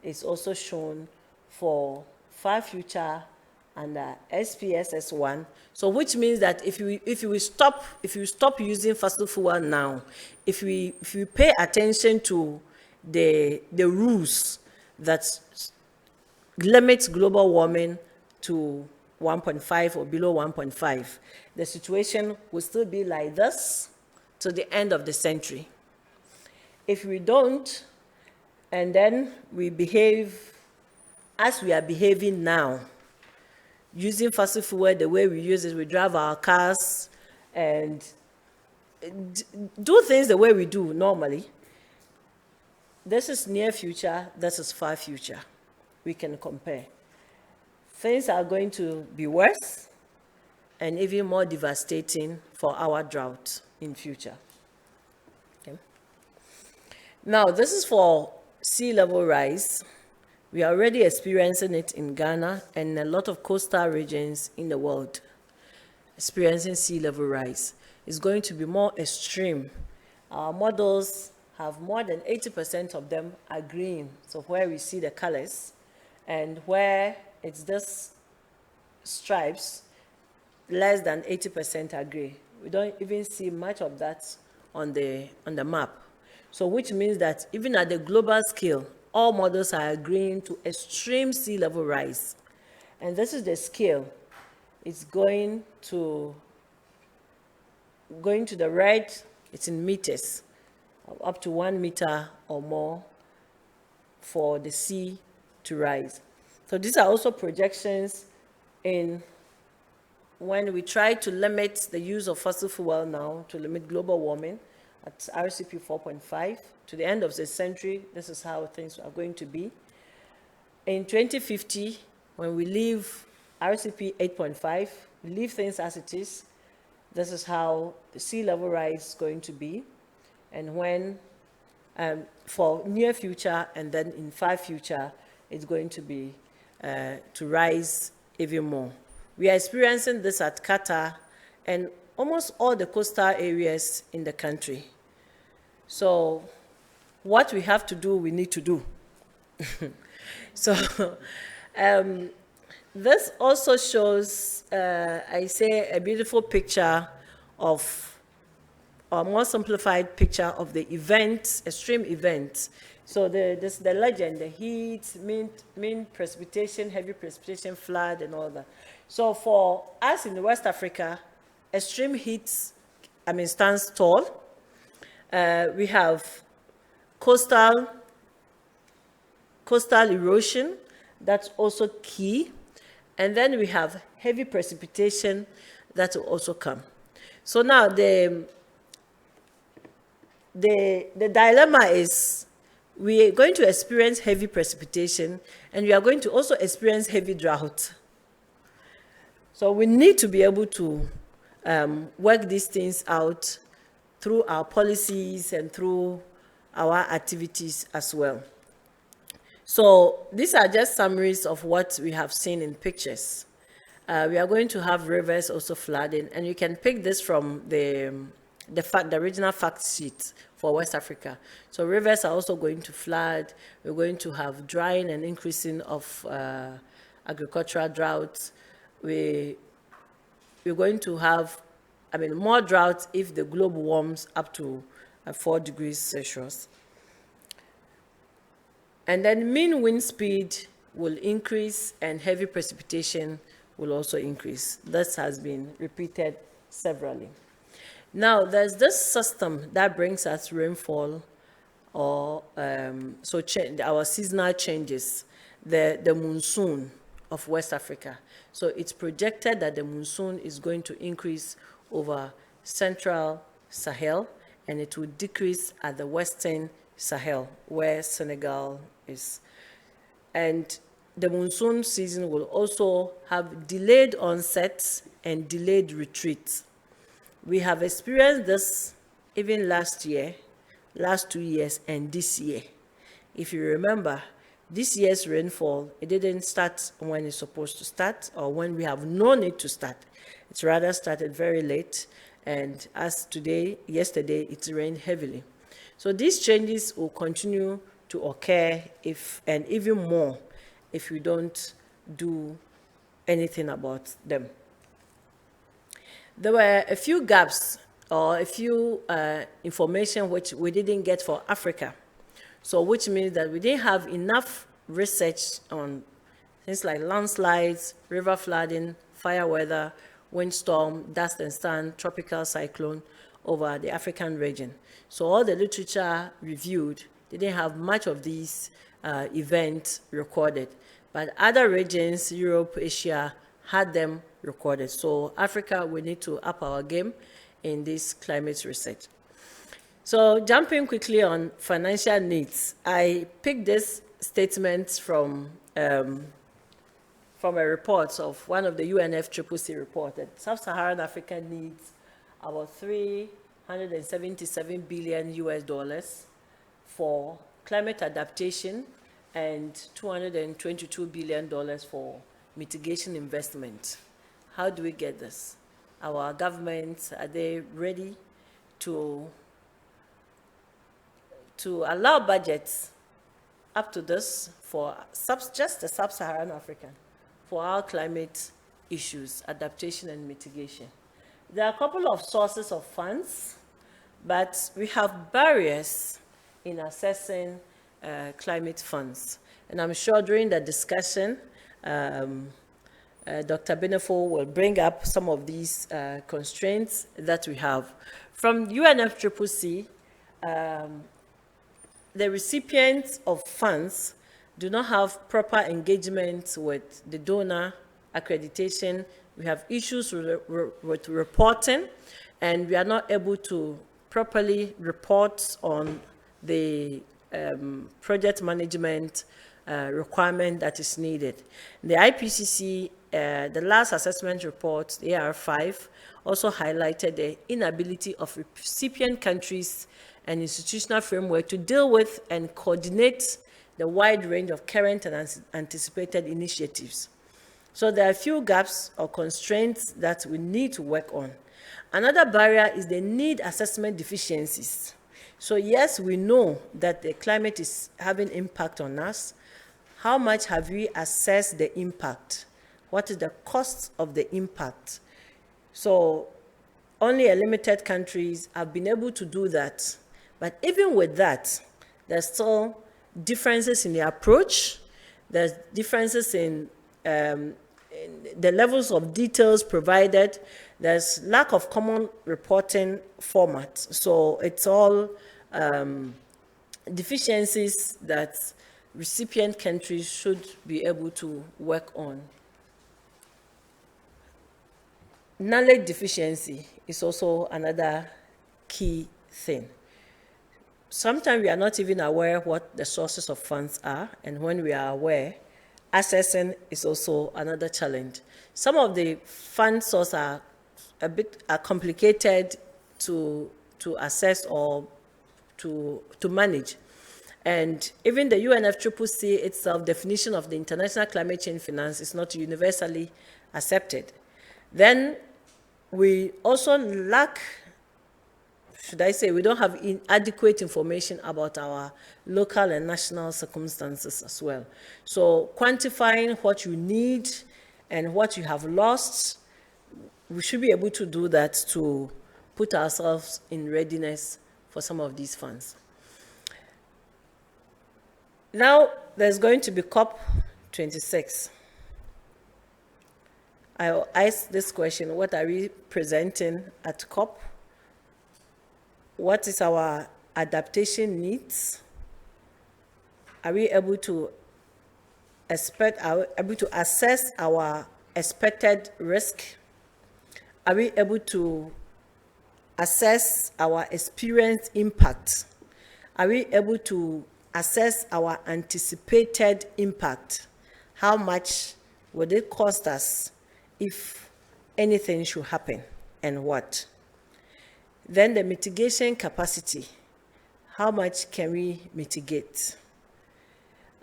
D: is also shown for far future and SPMS 1. So which means that if you stop using fossil fuel now, if we pay attention to the rules that limit global warming to 1.5 or below 1.5, the situation will still be like this to the end of the century. If we don't, and then we behave as we are behaving now, using fossil fuel the way we use it, we drive our cars and do things the way we do normally, this is near future, this is far future. We can compare. Things are going to be worse and even more devastating for our drought in future. Okay. Now, this is for sea level rise. We are already experiencing it in Ghana and a lot of coastal regions in the world, experiencing sea level rise. It's going to be more extreme. Our models have more than 80% of them are green, so where we see the colors, and where it's just stripes, less than 80% are gray. We don't even see much of that on the map. So which means that even at the global scale, all models are agreeing to extreme sea level rise. And this is the scale. It's going to the red, it's in meters, up to 1 meter or more for the sea to rise. So these are also projections in when we try to limit the use of fossil fuel now, to limit global warming at RCP 4.5. To the end of the century, this is how things are going to be. In 2050, when we leave RCP 8.5, we leave things as it is, this is how the sea level rise is going to be. And when, for near future and then in far future, it's going to be to rise even more. We are experiencing this at Qatar and almost all the coastal areas in the country. So what we have to do, we need to do. So this also shows, I say, a beautiful picture of, or more simplified picture of the events, extreme events. So this the legend, the heat, mean precipitation, heavy precipitation, flood, and all that. So for us in West Africa, extreme heat, stands tall. We have coastal erosion, that's also key. And then we have heavy precipitation that will also come. So now the dilemma is we are going to experience heavy precipitation and we are going to also experience heavy drought. So we need to be able to work these things out through our policies and through our activities as well. So these are just summaries of what we have seen in pictures. We are going to have rivers also flooding, and you can pick this from the original fact sheet for West Africa. So rivers are also going to flood. We're going to have drying and increasing of agricultural droughts. We're going to have, more drought if the globe warms up to 4 degrees Celsius. And then mean wind speed will increase and heavy precipitation will also increase. This has been repeated severally. Now, there's this system that brings us rainfall or our seasonal changes, the monsoon of West Africa. So it's projected that the monsoon is going to increase over central Sahel, and it will decrease at the western Sahel, where Senegal is. And the monsoon season will also have delayed onsets and delayed retreats. We have experienced this even last year, last 2 years, and this year. If you remember, this year's rainfall, it didn't start when it's supposed to start or when we have known it to start. It's rather started very late, and as yesterday, it rained heavily. So these changes will continue to occur and even more if we don't do anything about them. There were a few gaps or a few information which we didn't get for Africa. So which means that we didn't have enough research on things like landslides, river flooding, fire weather, windstorm, dust and sand, tropical cyclone over the African region. So all the literature reviewed didn't have much of these events recorded. But other regions, Europe, Asia, had them recorded. So Africa, we need to up our game in this climate research. So jumping quickly on financial needs, I picked this statement from a report of one of the UNFCCC report that Sub-Saharan Africa needs about $377 billion US for climate adaptation and $222 billion for mitigation investment. How do we get this? Our governments, are they ready to allow budgets up to this for just the sub-Saharan Africa for our climate issues, adaptation and mitigation? There are a couple of sources of funds, but we have barriers in accessing climate funds. And I'm sure during the discussion, Dr. Benefo will bring up some of these constraints that we have. From UNFCCC, the recipients of funds do not have proper engagement with the donor accreditation. We have issues with reporting, and we are not able to properly report on the project management requirement that is needed. The IPCC, the last assessment report, the AR5, also highlighted the inability of recipient countries and institutional framework to deal with and coordinate the wide range of current and anticipated initiatives. So there are a few gaps or constraints that we need to work on. Another barrier is the need assessment deficiencies. So yes, we know that the climate is having impact on us. How much have we assessed the impact? What is the cost of the impact? So only a limited countries have been able to do that. But even with that, there's still differences in the approach. There's differences in the levels of details provided. There's lack of common reporting format. So it's all deficiencies that recipient countries should be able to work on. Knowledge deficiency is also another key thing. Sometimes we are not even aware what the sources of funds are, and when we are aware, accessing is also another challenge. Some of the fund sources are complicated to assess or to manage. And even the UNFCCC itself definition of the international climate change finance is not universally accepted. Then we also lack, should I say, we don't have inadequate information about our local and national circumstances as well. So quantifying what you need and what you have lost, we should be able to do that to put ourselves in readiness for some of these funds. Now, there's going to be COP26. I'll ask this question: what are we presenting at COP? What is our adaptation needs? Are we able to assess our expected risk? Are we able to assess our experienced impact? Are we able to assess our anticipated impact? How much would it cost us if anything should happen, and what? Then the mitigation capacity. How much can we mitigate?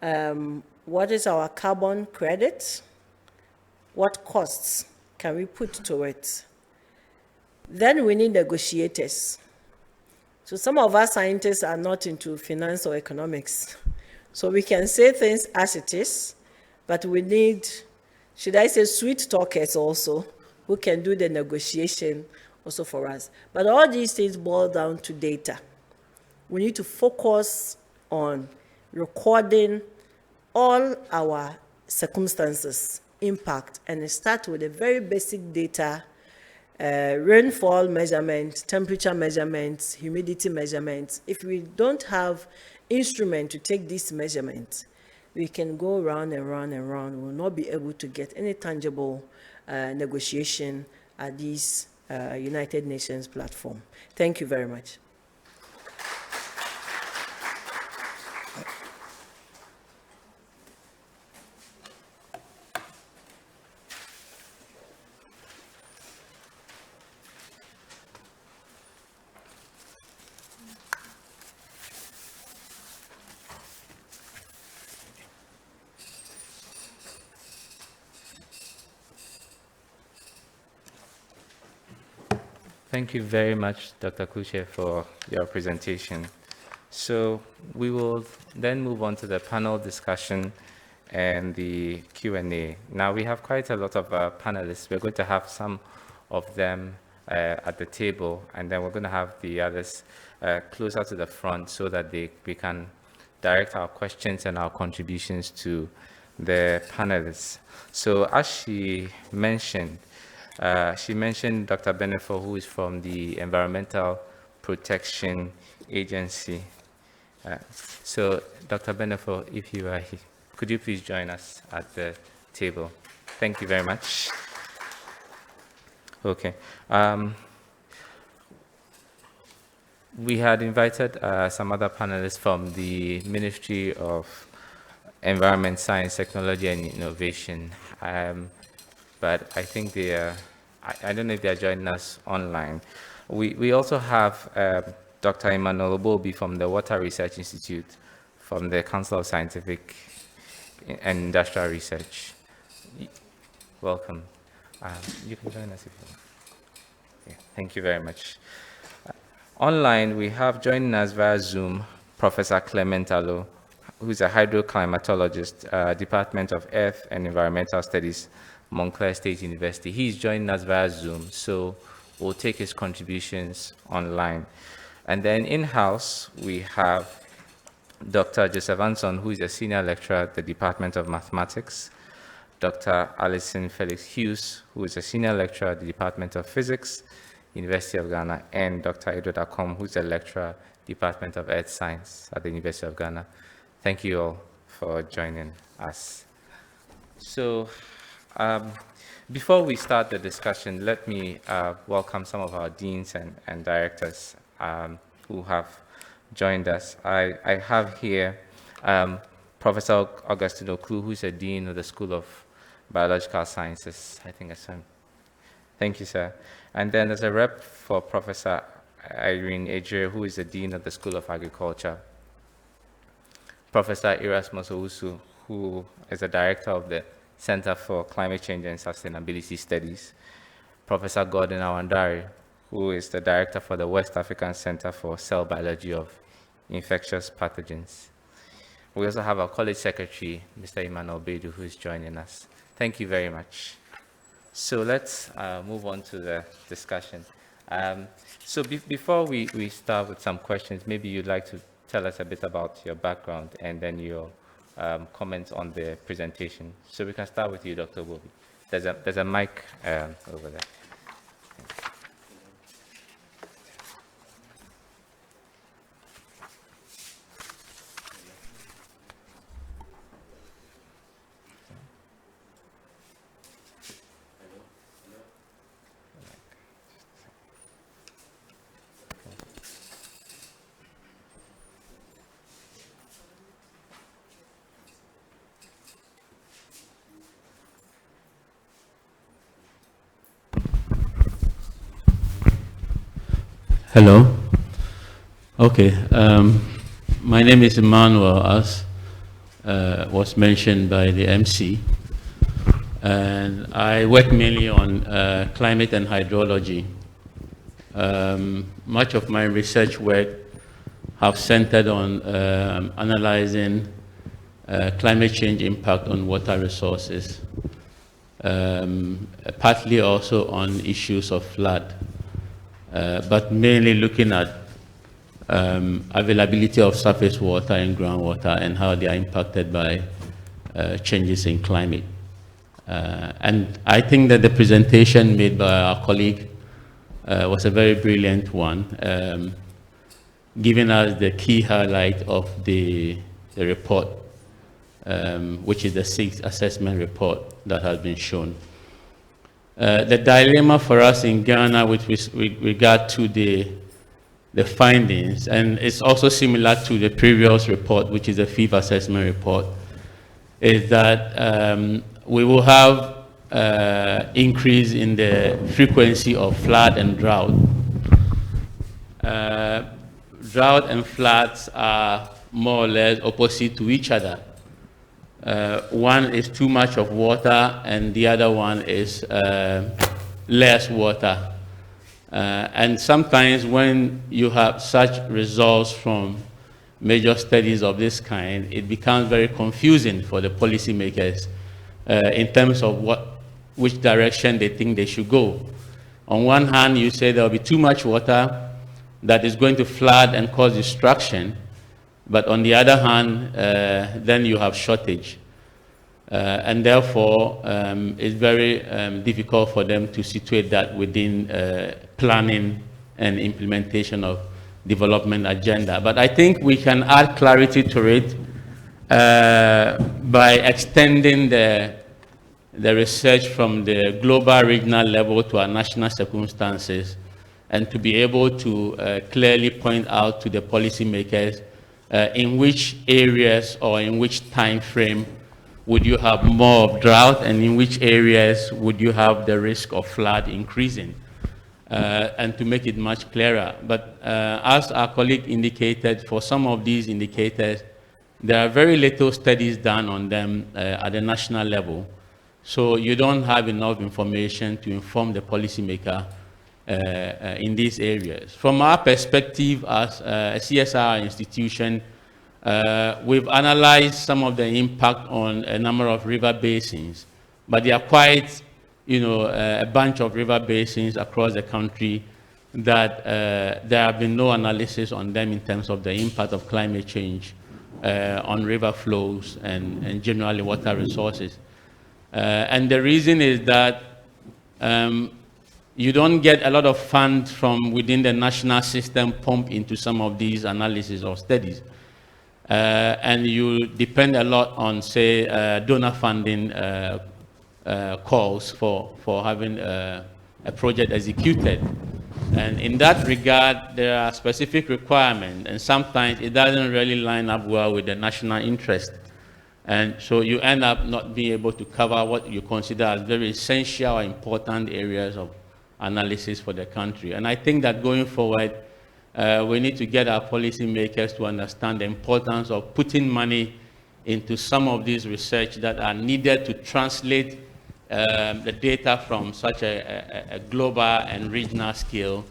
D: What is our carbon credit? What costs can we put to it? Then we need negotiators. So some of us scientists are not into finance or economics. So we can say things as it is, but we need, should I say, sweet talkers also, who can do the negotiation also for us. But all these things boil down to data. We need to focus on recording all our circumstances, impact, and start with a very basic data, rainfall measurements, temperature measurements, humidity measurements. If we don't have instrument to take these measurements, we can go round and round and round. We will not be able to get any tangible negotiation at this United Nations platform. Thank you very much.
A: Thank you very much, Dr. Kuche, for your presentation. So we will then move on to the panel discussion and the Q&A. Now we have quite a lot of panelists. We're going to have some of them at the table, and then we're going to have the others closer to the front so that we can direct our questions and our contributions to the panelists. So as she mentioned Dr. Benefo, who is from the Environmental Protection Agency. So Dr. Benefo, if you are here, could you please join us at the table? Thank you very much. Okay. We had invited some other panelists from the Ministry of Environment, Science, Technology, and Innovation. But I think they are, I don't know if they are joining us online. We also have Dr. Emmanuel Obobi from the Water Research Institute, from the Council of Scientific and Industrial Research. Welcome. You can join us if you want. Yeah, thank you very much. Online, we have joining us via Zoom, Professor Clement Allo, who is a hydroclimatologist, Department of Earth and Environmental Studies, Montclair State University. He's joining us via Zoom, so we'll take his contributions online. And then in-house, we have Dr. Joseph Anson, who is a senior lecturer at the Department of Mathematics, Dr. Alison Felix Hughes, who is a senior lecturer at the Department of Physics, University of Ghana, and Dr. Edward Akom, who is a lecturer, Department of Earth Science at the University of Ghana. Thank you all for joining us. So, before we start the discussion, let me welcome some of our deans and directors who have joined us. I have here Professor Augustine Oklu, who is a dean of the School of Biological Sciences. I think that's him. Thank you, sir. And then there's a rep for Professor Irene Ejire, who is the dean of the School of Agriculture. Professor Erasmus Owusu, who is the director of the Center for Climate Change and Sustainability Studies. Professor Gordon Awandari, who is the director for the West African Center for Cell Biology of Infectious Pathogens. We also have our college secretary, Mr. Emmanuel Bedu, who is joining us. Thank you very much. So let's move on to the discussion. So before we start with some questions, maybe you'd like to tell us a bit about your background and then your comments on the presentation. So we can start with you, Dr. Bobi. There's a mic over there.
E: Hello. Okay. My name is Emmanuel, as was mentioned by the MC, and I work mainly on climate and hydrology. Much of my research work have centered on analyzing climate change impact on water resources, partly also on issues of flood. But mainly looking at availability of surface water and groundwater and how they are impacted by changes in climate. And I think that the presentation made by our colleague was a very brilliant one, giving us the key highlight of the report, which is the 6th assessment report that has been shown. The dilemma for us in Ghana with regard to the findings, and it's also similar to the previous report, which is the 5th assessment report, is that we will have increase in the frequency of flood and drought. Drought and floods are more or less opposite to each other. One is too much of water, and the other one is less water. And sometimes when you have such results from major studies of this kind, it becomes very confusing for the policymakers in terms of which direction they think they should go. On one hand, you say there will be too much water that is going to flood and cause destruction, but on the other hand, then you have shortage. And therefore, it's very difficult for them to situate that within planning and implementation of development agenda. But I think we can add clarity to it by extending the research from the global regional level to our national circumstances, and to be able to clearly point out to the policymakers in which areas or in which time frame would you have more of drought, and in which areas would you have the risk of flood increasing, and to make it much clearer. But as our colleague indicated, for some of these indicators, there are very little studies done on them at the national level. So you don't have enough information to inform the policymaker in these areas. From our perspective as a CSR institution, we've analyzed some of the impact on a number of river basins, but there are quite, a bunch of river basins across the country that there have been no analysis on them in terms of the impact of climate change on river flows and generally water resources. And the reason is that you don't get a lot of funds from within the national system pumped into some of these analyses or studies. And you depend a lot on, say, donor funding calls for having a project executed. And in that regard, there are specific requirements, and sometimes it doesn't really line up well with the national interest. And so you end up not being able to cover what you consider as very essential or important areas of analysis for the country. And I think that going forward, we need to get our policymakers to understand the importance of putting money into some of these research that are needed to translate the data from such a global and regional scale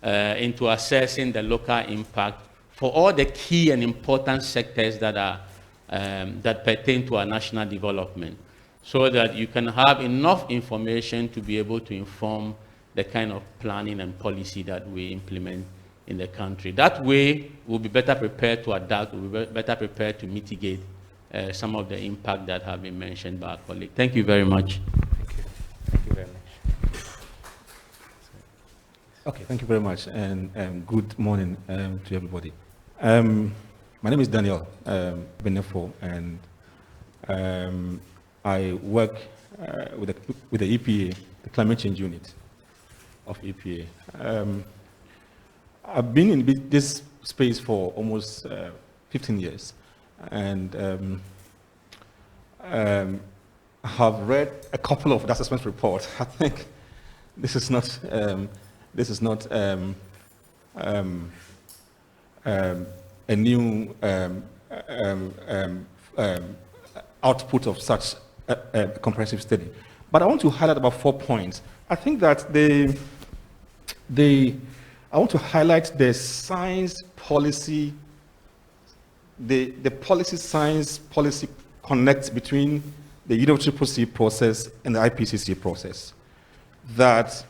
E: into assessing the local impact for all the key and important sectors that are that pertain to our national development, so that you can have enough information to be able to inform the kind of planning and policy that we implement in the country. That way, we'll be better prepared to adapt, we'll be better prepared to mitigate some of the impact that have been mentioned by our colleague. Thank you very much.
A: Thank you. Thank you very much.
F: Okay, thank you very much, and good morning to everybody. My name is Daniel Benefo, and I work with the EPA, the Climate Change Unit of EPA. I've been in this space for almost 15 years, and have read a couple of the assessment reports. I think this is not a new output of such a comprehensive study. But I want to highlight about 4 points. I think that I want to highlight the science policy, the policy science policy connect between the UNFCCC process and the IPCC process. That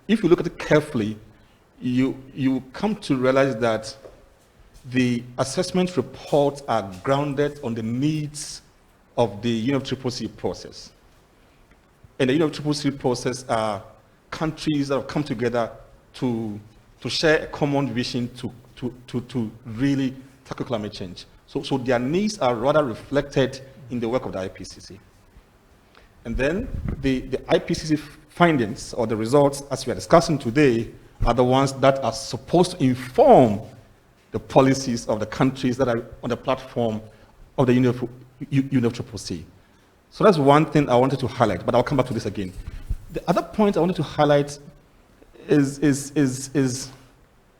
F: if you look at it carefully, you come to realize that the assessment reports are grounded on the needs of the UNFCCC process. And the UNFCCC process are countries that have come together to share a common vision to really tackle climate change. So their needs are rather reflected in the work of the IPCC. And then the IPCC findings or the results, as we are discussing today, are the ones that are supposed to inform the policies of the countries that are on the platform of the UNFCCC. So that's one thing I wanted to highlight, but I'll come back to this again. The other point I wanted to highlight is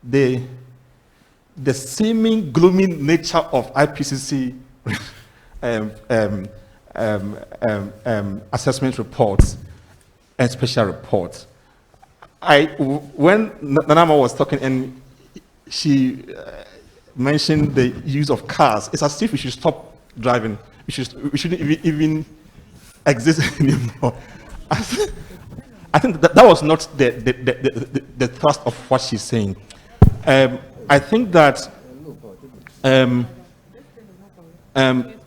F: the seeming gloomy nature of IPCC assessment reports and special reports. When Nanama was talking and she mentioned the use of cars, it's as if we should stop driving. We shouldn't even exist anymore. I think that was not the thrust of what she's saying. I think that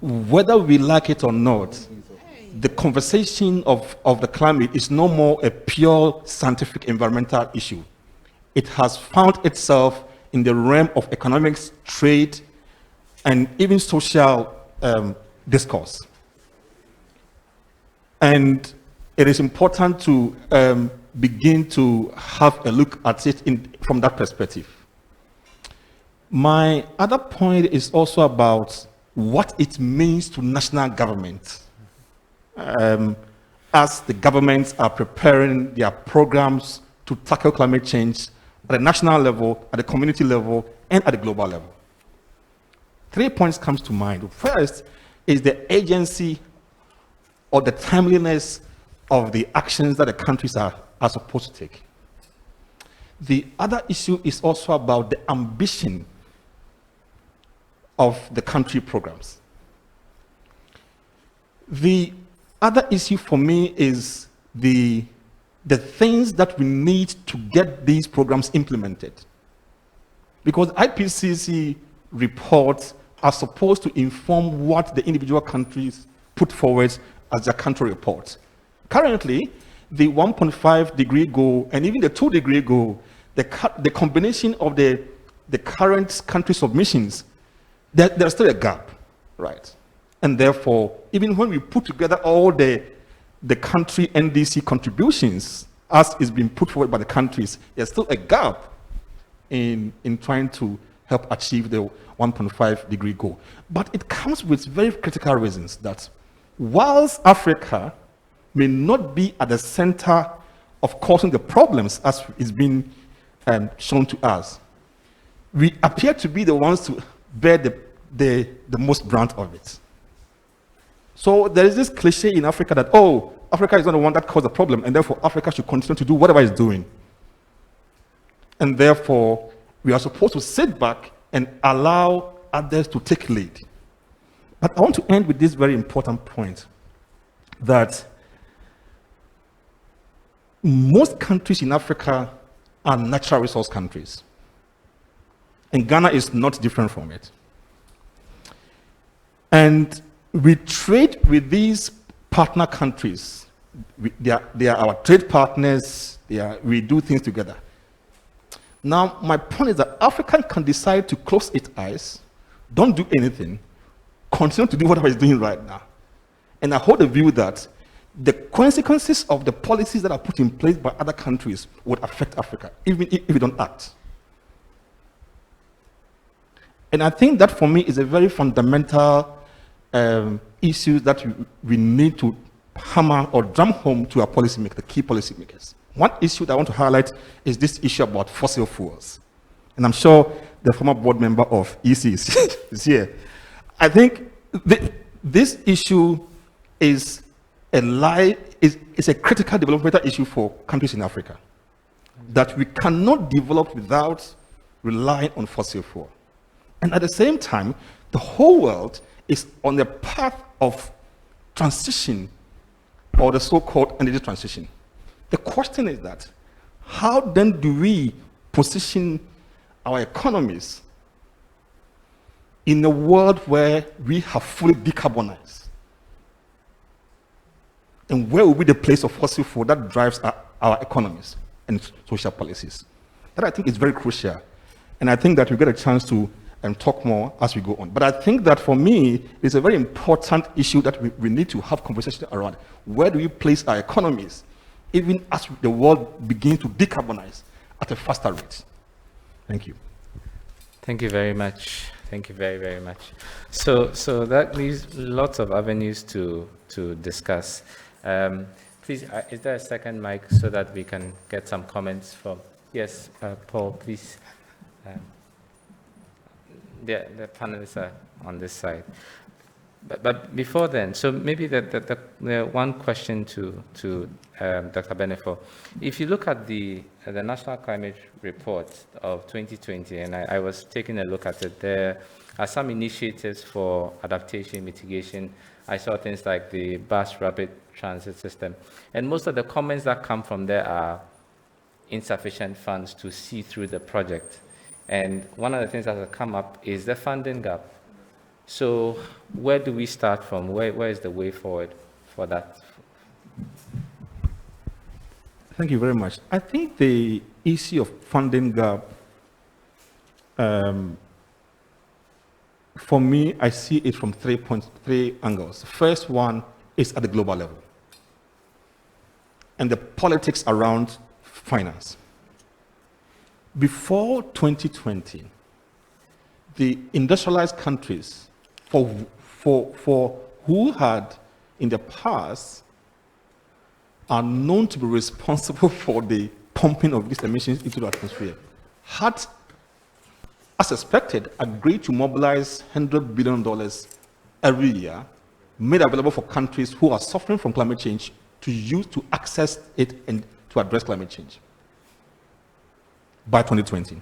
F: whether we like it or not, the conversation of the climate is no more a pure scientific environmental issue. It has found itself in the realm of economics, trade, and even social discourse. And it is important to begin to have a look at it from that perspective. My other point is also about what it means to national government. As the governments are preparing their programs to tackle climate change at the national level, at the community level, and at the global level. 3 points comes to mind. First is the agency or the timeliness of the actions that the countries are supposed to take. The other issue is also about the ambition of the country programs. The other issue for me is the things that we need to get these programs implemented. Because IPCC reports are supposed to inform what the individual countries put forward as their country reports. Currently, the 1.5 degree goal and even the 2 degree goal, the combination of the current country submissions, there's still a gap, right? And therefore, even when we put together all the country NDC contributions, as is being put forward by the countries, there's still a gap in trying to help achieve the 1.5 degree goal. But it comes with very critical reasons that whilst Africa may not be at the center of causing the problems as is being shown to us, we appear to be the ones to bear the most brunt of it. So there is this cliche in Africa that, oh, Africa is not the one that caused the problem, and therefore Africa should continue to do whatever it's doing. And therefore, we are supposed to sit back and allow others to take lead. But I want to end with this very important point, that most countries in Africa are natural resource countries. And Ghana is not different from it. And we trade with these partner countries. They are our trade partners. We do things together. Now, my point is that Africa can decide to close its eyes, don't do anything, continue to do whatever it's doing right now. And I hold the view that the consequences of the policies that are put in place by other countries would affect Africa, even if we don't act. And I think that for me is a very fundamental issue that we need to hammer or drum home to our policymakers, the key policymakers. One issue that I want to highlight is this issue about fossil fuels. And I'm sure the former board member of EC is here. I think this issue is a critical developmental issue for countries in Africa, that we cannot develop without relying on fossil fuel. And at the same time, the whole world is on the path of transition, or the so-called energy transition. The question is that, how then do we position our economies in a world where we have fully decarbonized? And where will be the place of fossil fuel that drives our economies and social policies? That I think is very crucial. And I think that we get a chance to talk more as we go on. But I think that for me, it's a very important issue that we need to have conversation around. Where do we place our economies, even as the world begins to decarbonize at a faster rate? Thank you.
A: Thank you very much. Thank you very, very much. So that leaves lots of avenues to discuss. Please, is there a second mic so that we can get some comments from? Yes, Paul, please. The panelists are on this side. But before then, so maybe the one question to Dr. Benefo. If you look at the National Climate Report of 2020, and I was taking a look at it, there are some initiatives for adaptation, mitigation. I saw things like the bus rapid transit system. And most of the comments that come from there are insufficient funds to see through the project. And one of the things that has come up is the funding gap. So where do we start from? Where is the way forward for that?
F: Thank you very much. I think the issue of funding gap, for me, I see it from three angles. First one is at the global level, and the politics around finance. Before 2020, the industrialized countries, for who had in the past are known to be responsible for the pumping of these emissions into the atmosphere, had, as expected, agreed to mobilize $100 billion every year, made available for countries who are suffering from climate change to use to access it and to address climate change by 2020.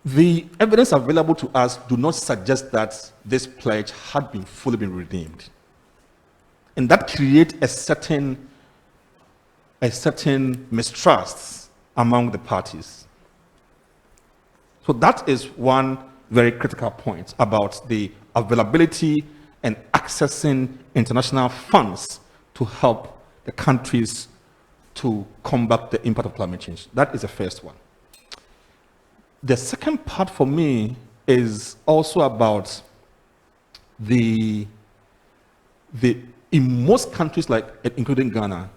F: The evidence available to us do not suggest that this pledge had been fully redeemed. And that creates a certain mistrust among the parties. So that is one very critical point about the availability and accessing international funds to help the countries to combat the impact of climate change. That is the first one. The second part for me is also about in most countries, like including Ghana,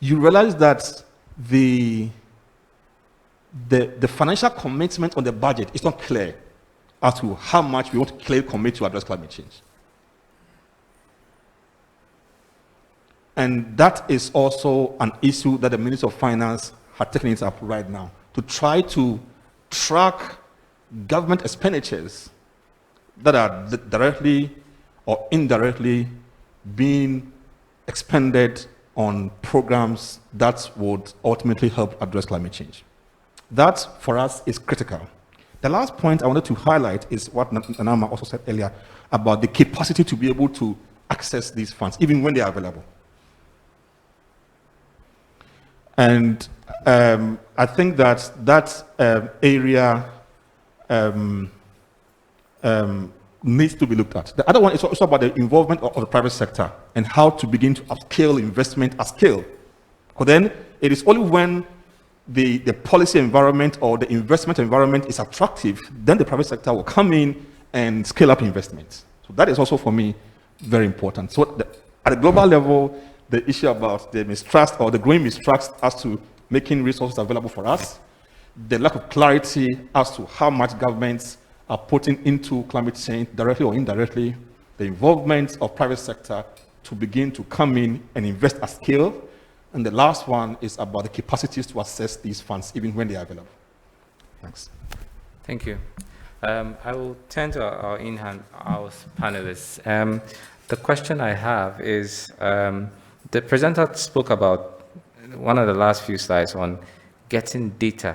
F: you realize that the financial commitment on the budget is not clear as to how much we want to clearly commit to address climate change. And that is also an issue that the Minister of Finance had taken it up right now, to try to track government expenditures that are directly or indirectly being expended on programs that would ultimately help address climate change. That, for us, is critical. The last point I wanted to highlight is what Nanama also said earlier about the capacity to be able to access these funds, even when they are available. And I think that area needs to be looked at. The other one is also about the involvement of the private sector and how to begin to upscale investment at scale. Because then it is only when the policy environment or the investment environment is attractive, then the private sector will come in and scale up investments. So that is also, for me, very important. So at a global level, the issue about the mistrust or the growing mistrust as to making resources available for us, the lack of clarity as to how much governments are putting into climate change directly or indirectly, the involvement of private sector to begin to come in and invest at scale, and the last one is about the capacities to access these funds even when they are available. Thanks.
A: Thank you. I will turn to our in-house panelists. The question I have is, the presenter spoke about one of the last few slides on getting data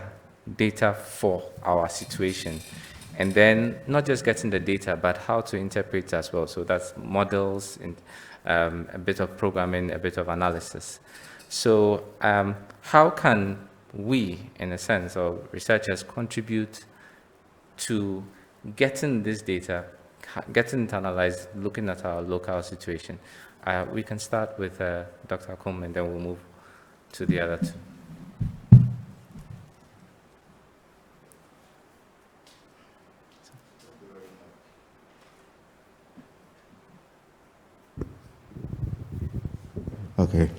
A: for our situation. And then not just getting the data, but how to interpret it as well. So that's models, and a bit of programming, a bit of analysis. So how can we, in a sense, or researchers, contribute to getting this data, getting it analyzed, looking at our local situation? We can start with Dr. Akum, and then we'll move to the other two.
G: Okay,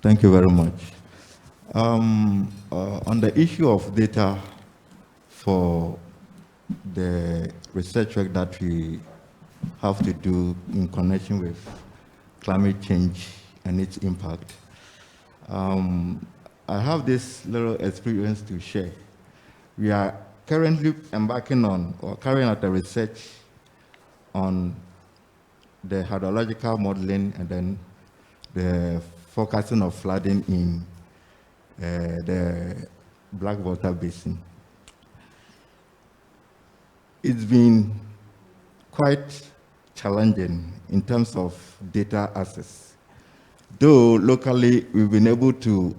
G: thank you very much. On the issue of data for the research work that we have to do in connection with climate change and its impact, I have this little experience to share. We are currently embarking on or carrying out a research on the hydrological modeling and then the forecasting of flooding in the Blackwater Basin. It's been quite challenging in terms of data access. Though locally we've been able to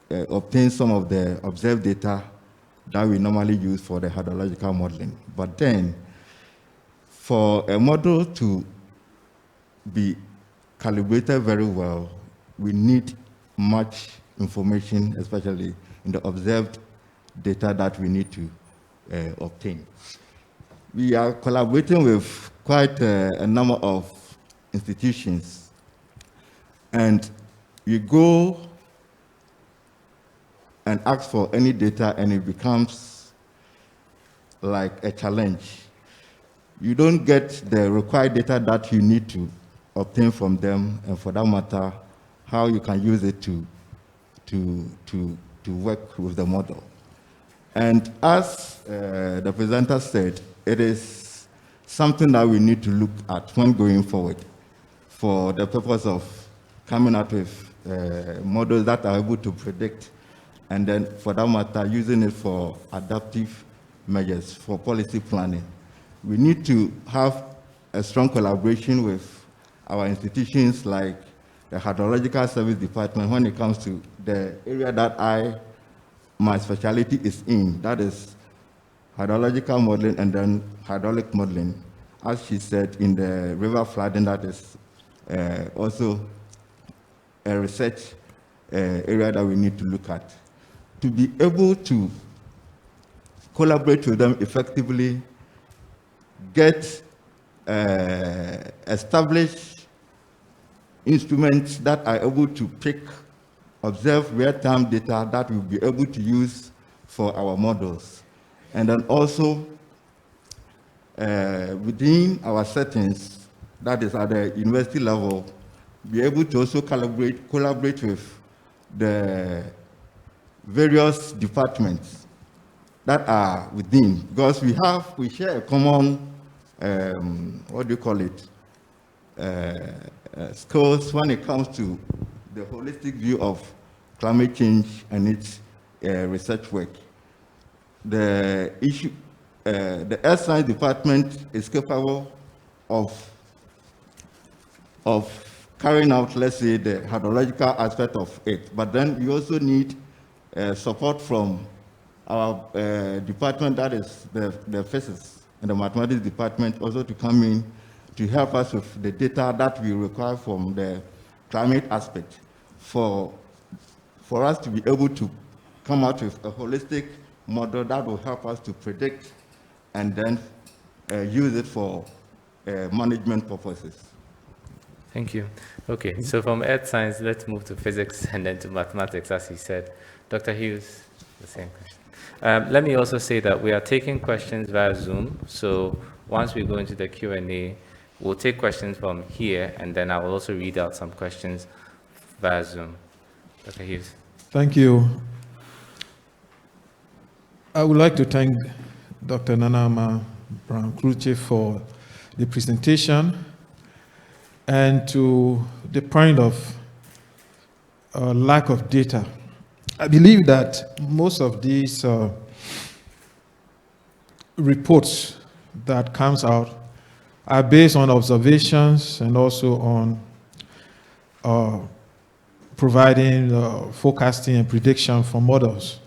G: obtain some of the observed data that we normally use for the hydrological modeling. But then, for a model to be calibrated very well, we need much information, especially in the observed data that we need to obtain. We are collaborating with quite a number of institutions, and we go and ask for any data, and it becomes like a challenge. You don't get the required data that you need to obtain from them, and for that matter, how you can use it to work with the model. And as the presenter said, it is something that we need to look at when going forward for the purpose of coming out with models that are able to predict, and then for that matter, using it for adaptive measures for policy planning. We need to have a strong collaboration with our institutions like the Hydrological Service Department when it comes to the area that my specialty is in, that is hydrological modeling and then hydraulic modeling. As she said, in the river flooding, that is also a research area that we need to look at. To be able to collaborate with them effectively, get established instruments that are able to observe real-time data that we'll be able to use for our models. And then also, within our settings, that is at the university level, be able to also collaborate with the various departments that are within, because we share a common, skills when it comes to the holistic view of climate change and its research work. The Earth Science Department is capable of carrying out, let's say, the hydrological aspect of it, but then we also need support from our department, that is the physics and the mathematics department, also to come in to help us with the data that we require from the climate aspect for us to be able to come out with a holistic model that will help us to predict and then use it for management purposes.
A: Thank you. Okay, so from earth science, let's move to physics and then to mathematics, as he said. Dr. Hughes, the same question. Let me also say that we are taking questions via Zoom, so once we go into the Q&A, we'll take questions from here, and then I will also read out some questions via Zoom. Dr. Hughes.
H: Thank you. I would like to thank Dr. Nanama Brown-Cruce for the presentation, and to the point of lack of data. I believe that most of these reports that comes out are based on observations and also on providing forecasting and prediction for models.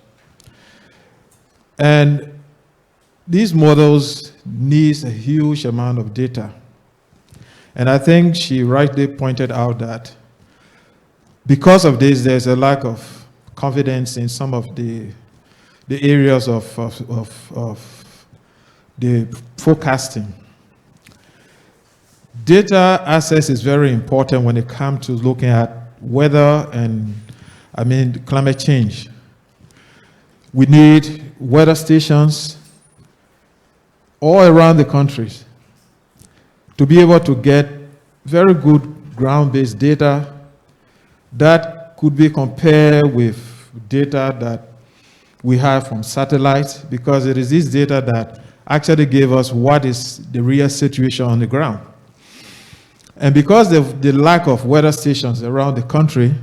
H: And these models need a huge amount of data. And I think she rightly pointed out that because of this, there's a lack of confidence in some of the areas of the forecasting. Data access is very important when it comes to looking at weather and, climate change. We need weather stations all around the countries to be able to get very good ground-based data that could be compared with data that we have from satellites, because it is this data that actually gave us what is the real situation on the ground. And because of the lack of weather stations around the country,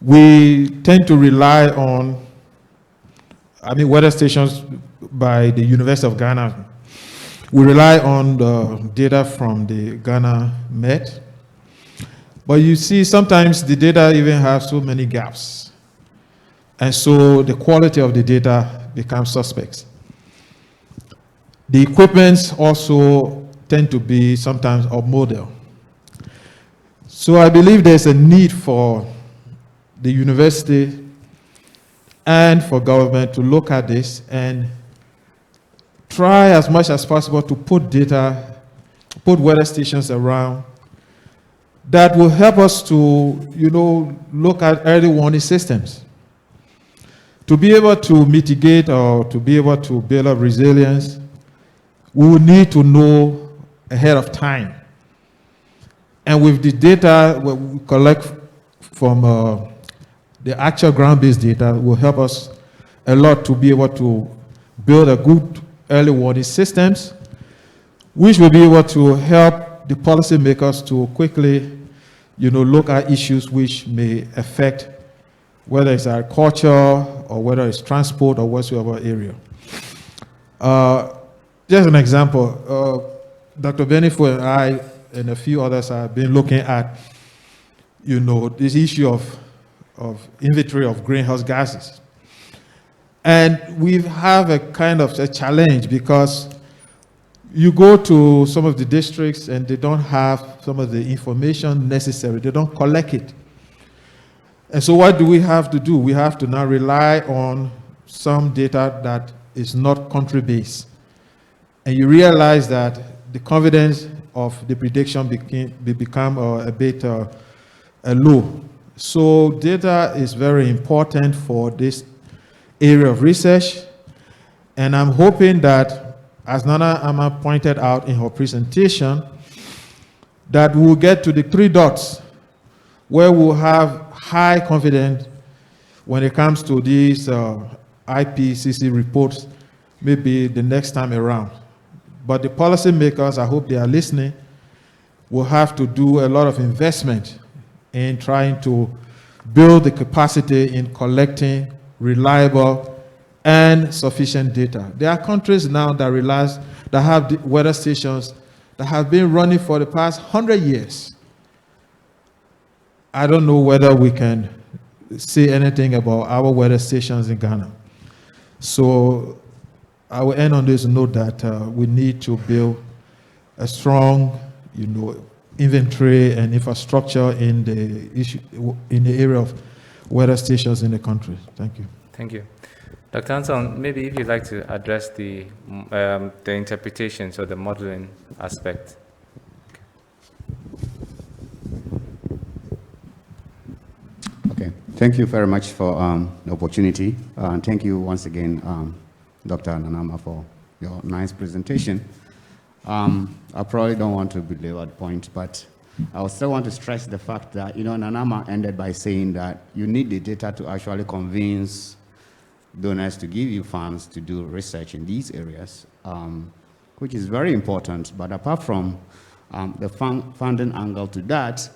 H: we tend to rely on, weather stations by the University of Ghana. We rely on the data from the Ghana Met. But you see, sometimes the data even have so many gaps. And so the quality of the data becomes suspect. The equipments also tend to be sometimes off model. So I believe there's a need for the university and for government to look at this and try as much as possible to put weather stations around that will help us to, look at early warning systems. To be able to mitigate or to be able to build up resilience, we will need to know ahead of time. And with the data we collect from the actual ground-based data will help us a lot to be able to build a good early warning systems, which will be able to help the policymakers to quickly, look at issues which may affect whether it's agriculture or whether it's transport or whatsoever area. Just an example, Dr. Benifo and I and a few others have been looking at, this issue of inventory of greenhouse gases. And we have a kind of a challenge because you go to some of the districts and they don't have some of the information necessary. They don't collect it. And so what do we have to do? We have to now rely on some data that is not country-based. And you realize that the confidence of the prediction become a bit low. So data is very important for this area of research. And I'm hoping that, as Nana Ama pointed out in her presentation, that we'll get to the 3 dots where we'll have high confidence when it comes to these IPCC reports, maybe the next time around. But the policymakers, I hope they are listening, will have to do a lot of investment in trying to build the capacity in collecting reliable and sufficient data. There are countries now that have weather stations that have been running for the past 100 years. I don't know whether we can say anything about our weather stations in Ghana. So I will end on this note that we need to build a strong, inventory and infrastructure in the area of weather stations in the country. Thank you.
A: Thank you. Dr. Anson, maybe if you'd like to address the interpretations or the modeling aspect.
I: Okay, thank you very much for the opportunity. And thank you once again, Dr. Nanama, for your nice presentation. I probably don't want to belabor the point, but I still want to stress the fact that, Nanama ended by saying that you need the data to actually convince donors to give you funds to do research in these areas, which is very important. But apart from the funding angle to that,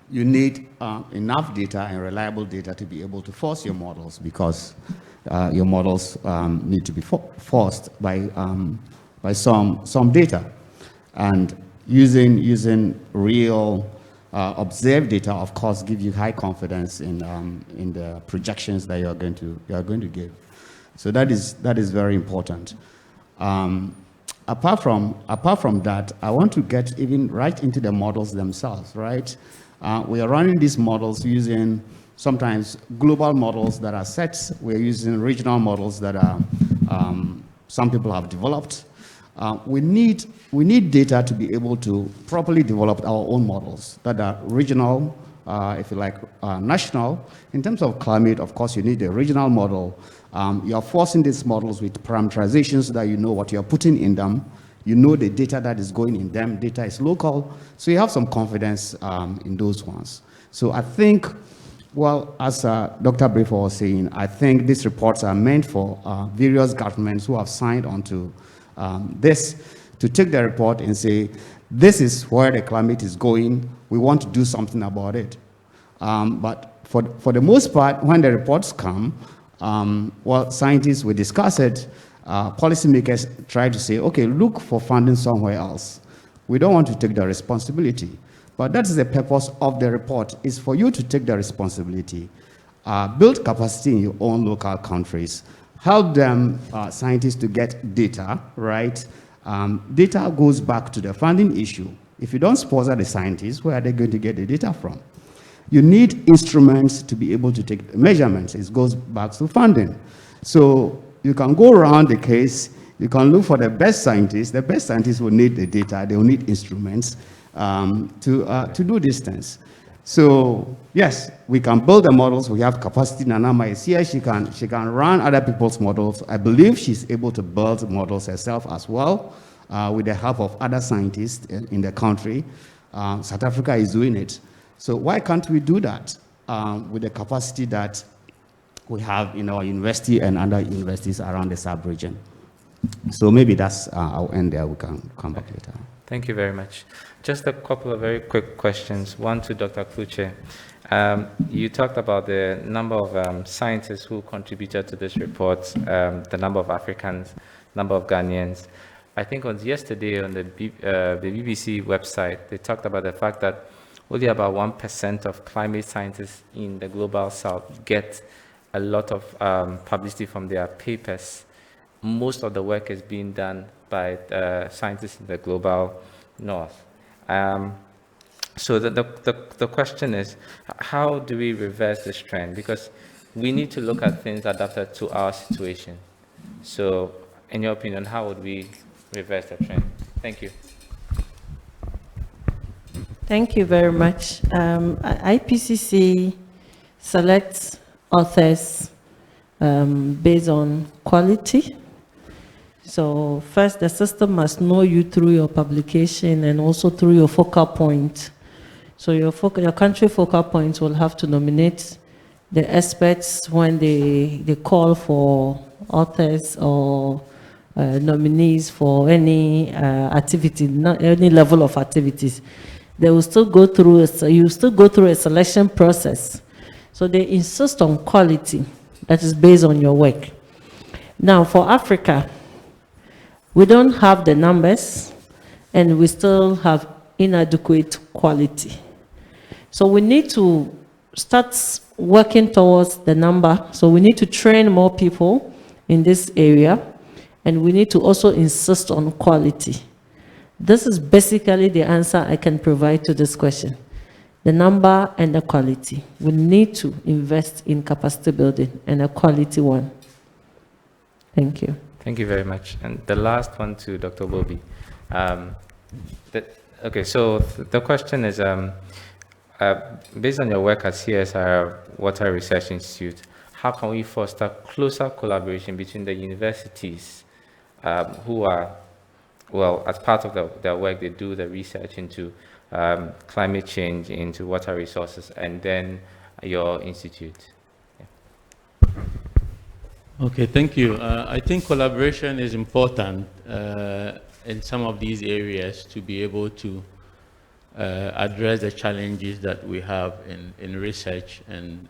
I: you need enough data and reliable data to be able to force your models, because your models need to be forced by some data. And using real observed data, of course, give you high confidence in the projections that you are going to give. So that is very important. Apart from that, I want to get even right into the models themselves, right? We are running these models using sometimes global models that are set. We're using regional models that are some people have developed. We need data to be able to properly develop our own models that are regional, if you like, national. In terms of climate, of course, you need a regional model. You are forcing these models with parameterizations that you know what you're putting in them. You know the data that is going in them. Data is local, so you have some confidence in those ones. So I think Well, as Dr. Briefer was saying, I think these reports are meant for various governments who have signed onto this to take the report and say, this is where the climate is going, we want to do something about it. But for the most part, when the reports come, well, scientists will discuss it, policymakers try to say, okay, look for funding somewhere else. We don't want to take the responsibility. But that is the purpose of the report, is for you to take the responsibility, build capacity in your own local countries, help them, scientists, to get data, right? Data goes back to the funding issue. If you don't sponsor the scientists, where are they going to get the data from? You need instruments to be able to take measurements. It goes back to funding. So you can go around the case, you can look for the best scientists. The best scientists will need the data, they will need instruments to do these things. So yes, we can build the models. We have capacity. Nanama is here. She can run other people's models. I believe she's able to build models herself as well, with the help of other scientists in the country. South Africa is doing it. So why can't we do that with the capacity that we have in our university and other universities around the sub-region? So maybe that's, I'll end there. We can come back later.
A: Thank you very much. Just a couple of very quick questions. One to Dr. Kluche. You talked about the number of scientists who contributed to this report, the number of Africans, number of Ghanaians. I think on yesterday on the BBC website, they talked about the fact that only about 1% of climate scientists in the global south get a lot of publicity from their papers. Most of the work is being done by scientists in the global north. So the question is, how do we reverse this trend? Because we need to look at things adapted to our situation. So in your opinion, how would we reverse the trend? Thank you.
D: Thank you very much. IPCC selects authors based on quality. So first, the system must know you through your publication and also through your focal point. So your country focal points will have to nominate the experts when they call for authors or nominees for any activity, not any level of activities. They will still go through you still go through a selection process. So they insist on quality that is based on your work. Now for Africa, we don't have the numbers and we still have inadequate quality. So we need to start working towards the number. So we need to train more people in this area, and we need to also insist on quality. This is basically the answer I can provide to this question. The number and the quality. We need to invest in capacity building, and a quality one. Thank you.
A: Thank you very much. And the last one to Dr. Bobi. Okay, so the question is, based on your work at CSIR Water Research Institute, how can we foster closer collaboration between the universities who are, well, as part of their work, they do the research into climate change, into water resources, and then your institute? Yeah.
E: Okay, thank you. I think collaboration is important in some of these areas to be able to address the challenges that we have in research and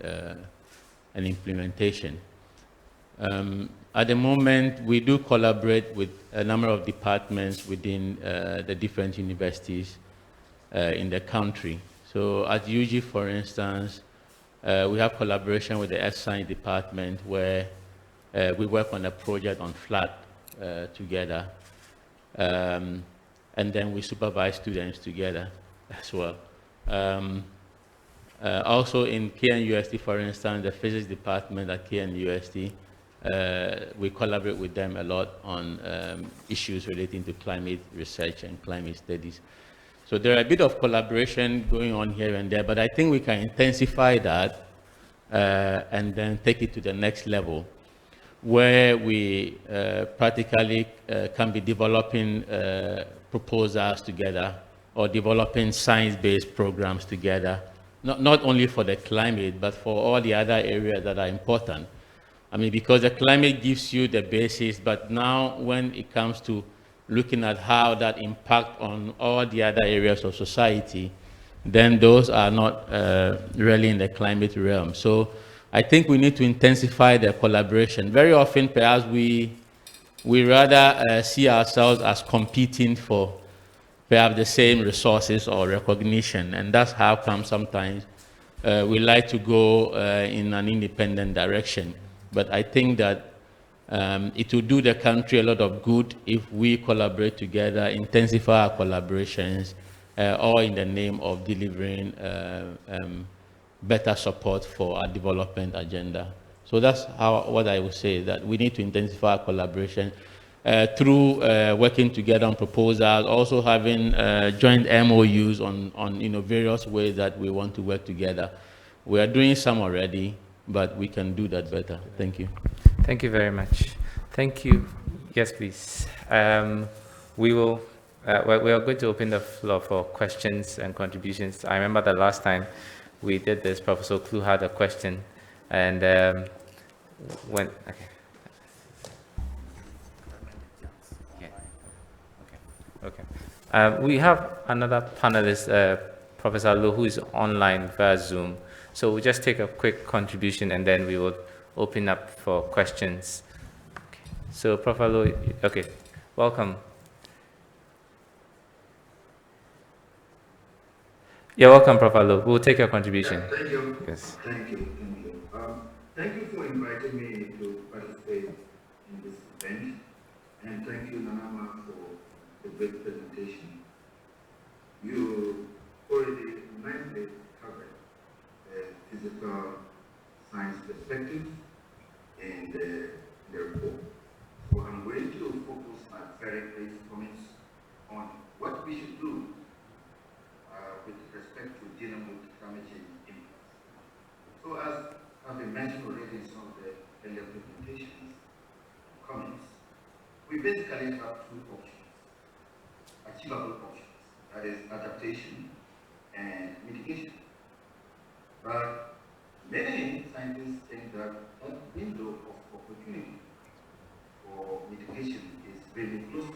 E: implementation. At the moment, we do collaborate with a number of departments within the different universities in the country. So at UG, for instance, we have collaboration with the Earth Science department where we work on a project on flood together, and then we supervise students together as well. Also in KNUST, for instance, the physics department at KNUST, we collaborate with them a lot on issues relating to climate research and climate studies. So there are a bit of collaboration going on here and there, but I think we can intensify that and then take it to the next level, where we practically can be developing proposals together or developing science-based programs together not only for the climate, but for all the other areas that are important. I mean, because the climate gives you the basis, but now when it comes to looking at how that impact on all the other areas of society, then those are not really in the climate realm. So I think we need to intensify the collaboration. Very often, perhaps we rather see ourselves as competing for perhaps the same resources or recognition, and that's how come sometimes we like to go in an independent direction. But I think that it will do the country a lot of good if we collaborate together, intensify our collaborations, all in the name of delivering better support for our development agenda. So that's what I would say, that we need to intensify our collaboration through working together on proposals, also having joint MOUs on various ways that we want to work together. We are doing some already, but we can do that better. Thank you.
A: Thank you very much. Thank you. Yes, please. We are going to open the floor for questions and contributions. I remember the last time we did this, Professor Klu had a question, and we have another panelist, Professor Lo, who is online via Zoom. So we'll just take a quick contribution and then we will open up for questions. Okay. So Professor Lo, okay, welcome. You're welcome, Professor Lo. We'll take your contribution.
J: Yeah, thank you.
A: Yes.
J: Thank you. Thank you for inviting me to participate in this event, and thank you, Nanama, for the great presentation. You already nicely covered the physical science perspective in the report. So I'm going to focus my very brief comments on what we should do with respect to dealing with climate change impacts. So as has been mentioned already in some of the earlier presentations, comments, we basically have two options, achievable options, that is adaptation and mitigation. But many scientists think that that window of opportunity for mitigation is really close.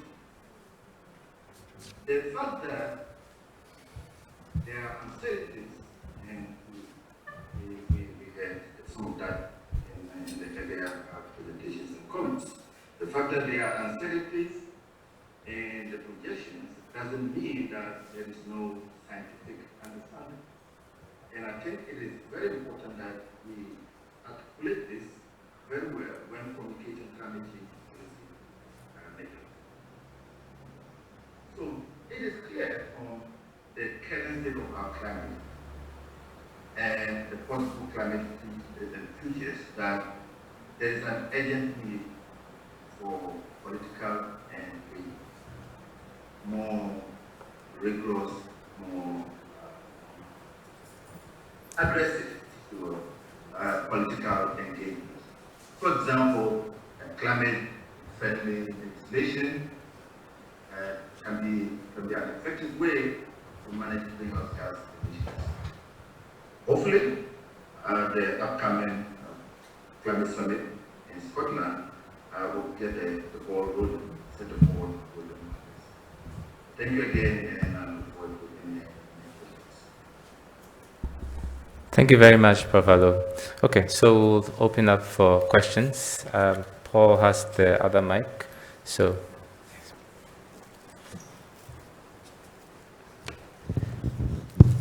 J: The fact that there are uncertainties, and we had some of that in the earlier presentations and comments. The fact that there are uncertainties in the projections doesn't mean that there is no scientific understanding. And I think it is very important that we articulate this very well when communicating climate change policy making. So it is clear from the current state of our climate and the possible climate futures that there is an urgent need for political and more rigorous, more aggressive political engagement. For example, climate-friendly legislation can be an effective way to manage greenhouse gas emissions. Hopefully, the upcoming climate summit in Scotland will get the ball rolling, set the ball rolling. Thank you again, and I look forward to any questions.
A: Thank you very much, Professor Lo. Okay, so we'll open up for questions. Paul has the other mic, so.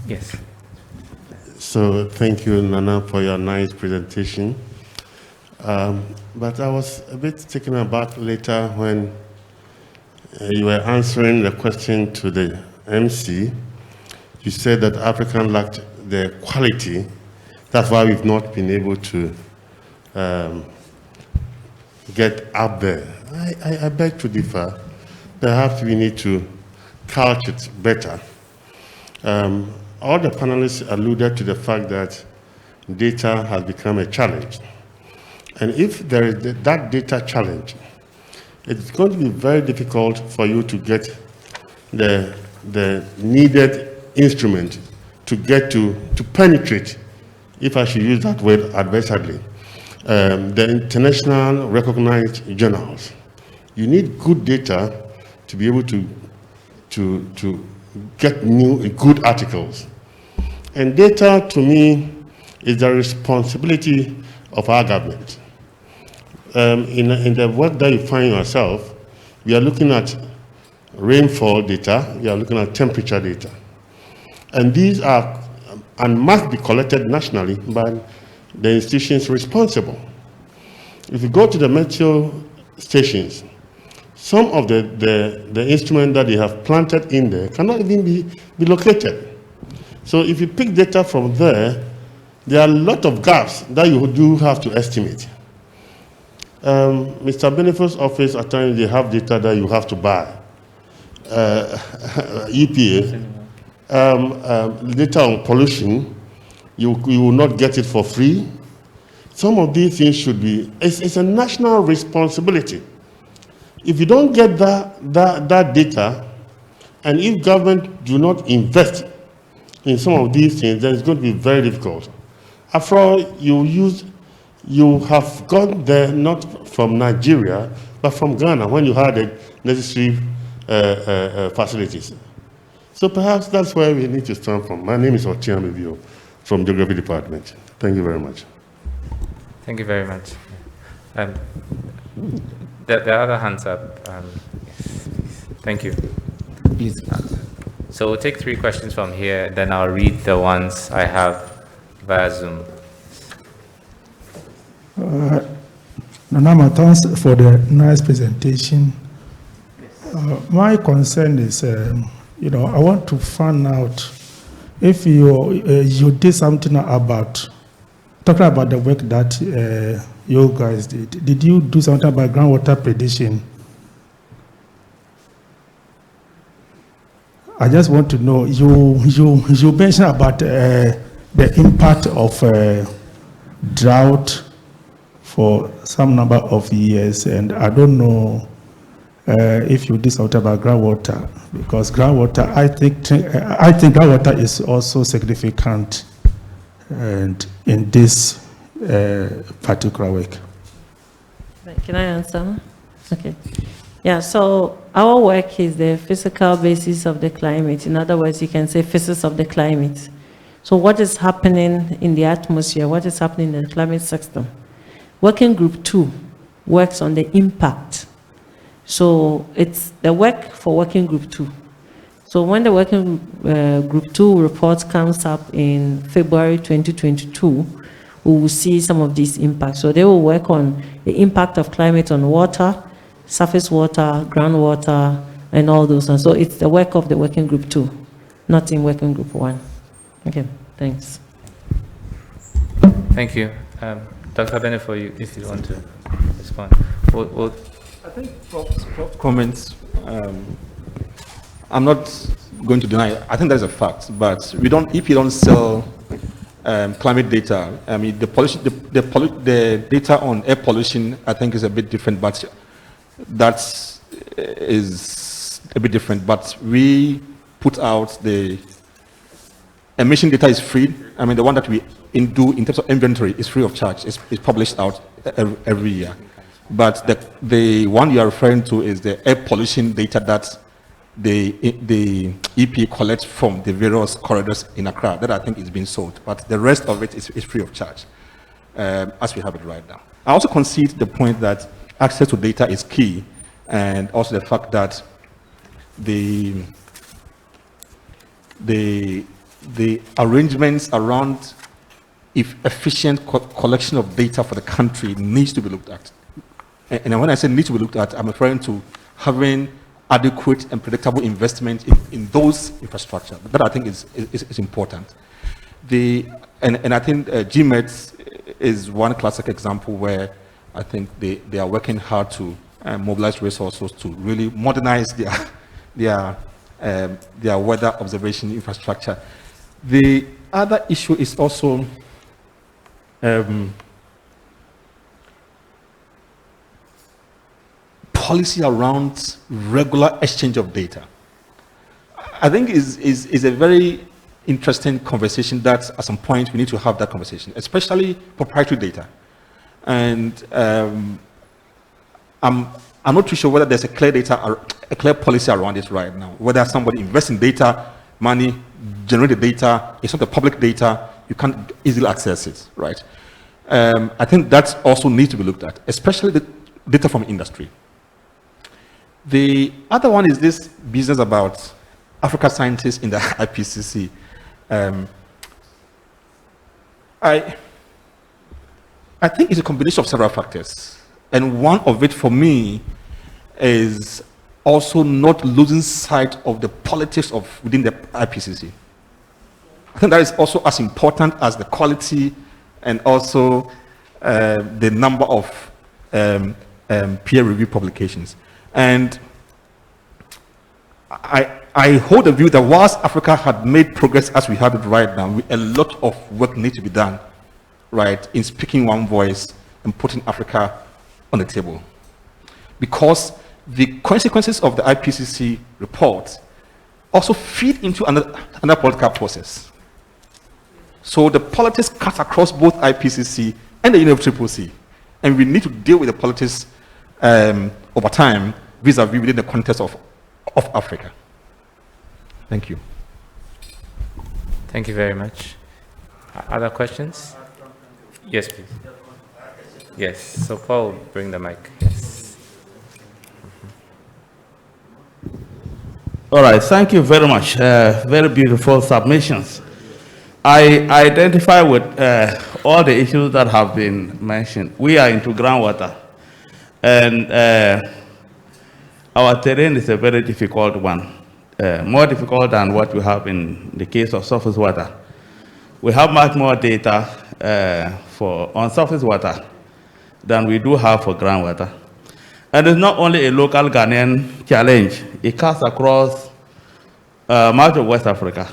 A: Yes.
K: So thank you, Nana, for your nice presentation. But I was a bit taken aback later when you were answering the question to the MC. You said that Africa lacked the quality. That's why we've not been able to get up there. I beg to differ. Perhaps we need to couch it better. All the panelists alluded to the fact that data has become a challenge. And if there is that data challenge, it's going to be very difficult for you to get the needed instrument get to penetrate, if I should use that word adversedly, the international recognized journals. You need good data to be able to get good articles. And data, to me, is the responsibility of our government. In the work that you find yourself, we are looking at rainfall data, we are looking at temperature data. And these are, and must be collected nationally by the institutions responsible. If you go to the meteo stations, some of the instruments that they have planted in there cannot even be located. So if you pick data from there, there are a lot of gaps that you do have to estimate. Mr. Benefo's office, at times they have data that you have to buy. EPA, data on pollution, you will not get it for free. Some of these things should be, it's a national responsibility. If you don't get that data, and if government do not invest in some of these things, then it's going to be very difficult. After all, you have got there not from Nigeria, but from Ghana when you had the necessary facilities. So perhaps that's where we need to start from. My name is Otiam Ebio from Geography Department. Thank you very much.
A: Thank you very much. The other hands up. Yes, please. Thank you.
L: Please.
A: So we'll take 3 questions from here, then I'll read the ones I have via Zoom.
L: Nanama, thanks for the nice presentation. My concern is, I want to find out if you did something about, talking about the work that you guys did. Did you do something about groundwater prediction? I just want to know, you mentioned about the impact of drought for some number of years, and I don't know if you did something about groundwater, because groundwater, I think groundwater is also significant and in this particular work.
D: Can I answer? Okay. Yeah, so our work is the physical basis of the climate. In other words, you can say physics of the climate. So what is happening in the atmosphere? What is happening in the climate system? Working Group 2 works on the impact. So it's the work for Working Group 2. So when the Working Group 2 report comes up in February 2022, we will see some of these impacts. So they will work on the impact of climate on water, surface water, groundwater, and all those. And so it's the work of the Working Group 2, not in Working Group 1. Okay, thanks.
A: Thank you. Dr. Benefo, if you want to respond.
F: I think Prof's comments, I'm not going to deny it. I think that's a fact, but we don't, if you don't sell climate data, I mean, the data on air pollution, I think is a bit different, but that is a bit different. But we put out the emission data is free. I mean, the one that we do in terms of inventory is free of charge. It's published out every year. But the one you are referring to is the air pollution data that the EPA collects from the various corridors in Accra. That I think is being sold. But the rest of it is free of charge, as we have it right now. I also concede the point that access to data is key, and also the fact that the arrangements around efficient collection of data for the country needs to be looked at. And when I say needs to be looked at, I'm referring to having adequate and predictable investment in those infrastructure. That I think is important. And I think GMET is one classic example where I think they are working hard to mobilize resources to really modernize their weather observation infrastructure. The other issue is also policy around regular exchange of data. I think is a very interesting conversation that at some point we need to have that conversation, especially proprietary data. And I'm not too sure whether there's a clear policy around it right now. Whether somebody invests in data, money, generate the data, it's not the public data, you can't easily access it, right? I think that also needs to be looked at, especially the data from industry. The other one is this business about Africa scientists in the IPCC. I think it's a combination of several factors. And one of it for me is also not losing sight of the politics of within the IPCC. I think that is also as important as the quality and also the number of peer-reviewed publications. And I hold the view that whilst Africa had made progress as we have it right now, a lot of work needs to be done, right, in speaking one voice and putting Africa on the table. Because the consequences of the IPCC report also feed into another political process. So the politics cut across both IPCC and the UNFCCC, and we need to deal with the politics over time vis-a-vis within the context of Africa. Thank you.
A: Thank you very much. Other questions? Yes, please. Yes, so Paul, bring the mic. Yes.
M: All right, thank you very much. Very beautiful submissions. I identify with all the issues that have been mentioned. We are into groundwater, and our terrain is a very difficult one, more difficult than what we have in the case of surface water. We have much more data on surface water than we do have for groundwater. And it's not only a local Ghanaian challenge, it cuts across much of West Africa.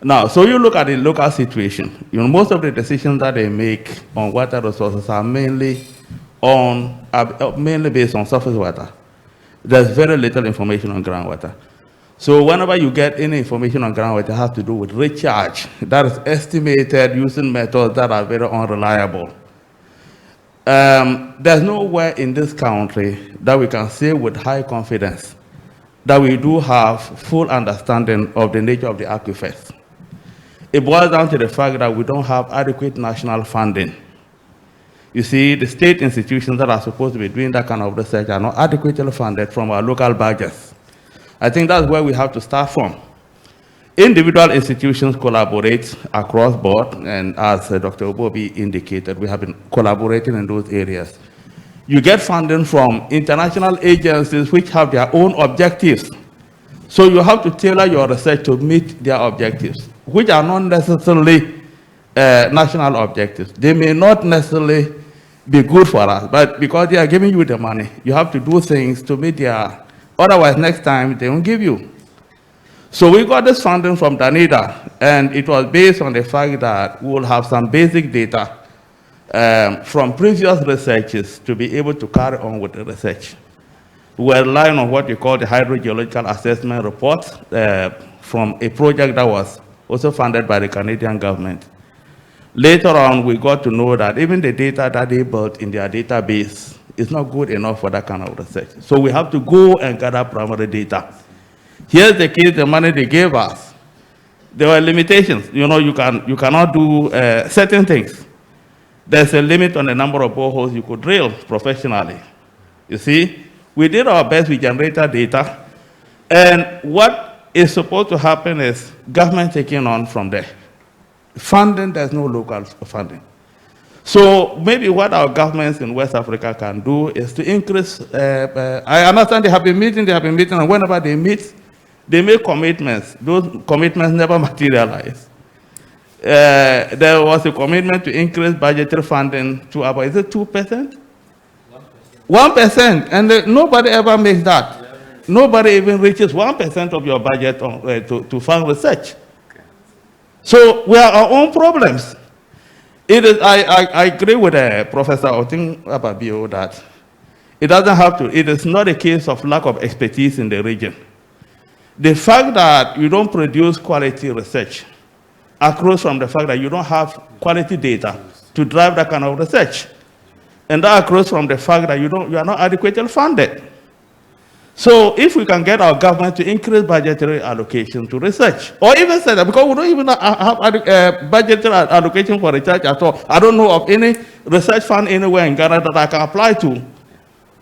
M: Now, so you look at the local situation, most of the decisions that they make on water resources are mainly based on surface water. There's very little information on groundwater. So whenever you get any information on groundwater, it has to do with recharge. That is estimated using methods that are very unreliable. There's nowhere in this country that we can say with high confidence that we do have full understanding of the nature of the aquifers. It boils down to the fact that we don't have adequate national funding. You see, the state institutions that are supposed to be doing that kind of research are not adequately funded from our local budgets. I think that's where we have to start from. Individual institutions collaborate across board, and as Dr. Obobi indicated, we have been collaborating in those areas. You get funding from international agencies which have their own objectives. So you have to tailor your research to meet their objectives, which are not necessarily national objectives. They may not necessarily be good for us, but because they are giving you the money, you have to do things to meet their, otherwise next time they won't give you. So we got this funding from Danida, and it was based on the fact that we will have some basic data from previous researches to be able to carry on with the research. We're relying on what we call the hydrogeological assessment report from a project that was also funded by the Canadian government. Later on, we got to know that even the data that they built in their database is not good enough for that kind of research. So we have to go and gather primary data. Here's the case, the money they gave us. There were limitations. You cannot do certain things. There's a limit on the number of boreholes you could drill professionally. You see, we did our best, we generated data, and what is supposed to happen is government taking on from there. Funding, there's no local funding. So maybe what our governments in West Africa can do is to increase, I understand they have been meeting, and whenever they meet, they make commitments. Those commitments never materialize. There was a commitment to increase budgetary funding to about, is it 2%? 1%, and nobody ever makes that. Nobody even reaches 1% of your budget to fund research. So we have our own problems. I agree with Professor Otin Ababio that it doesn't have to, it is not a case of lack of expertise in the region. The fact that you don't produce quality research accrues from the fact that you don't have quality data to drive that kind of research. And that accrues from the fact that you are not adequately funded. So if we can get our government to increase budgetary allocation to research, or even say that, because we don't even have budgetary allocation for research at all. I don't know of any research fund anywhere in Ghana that I can apply to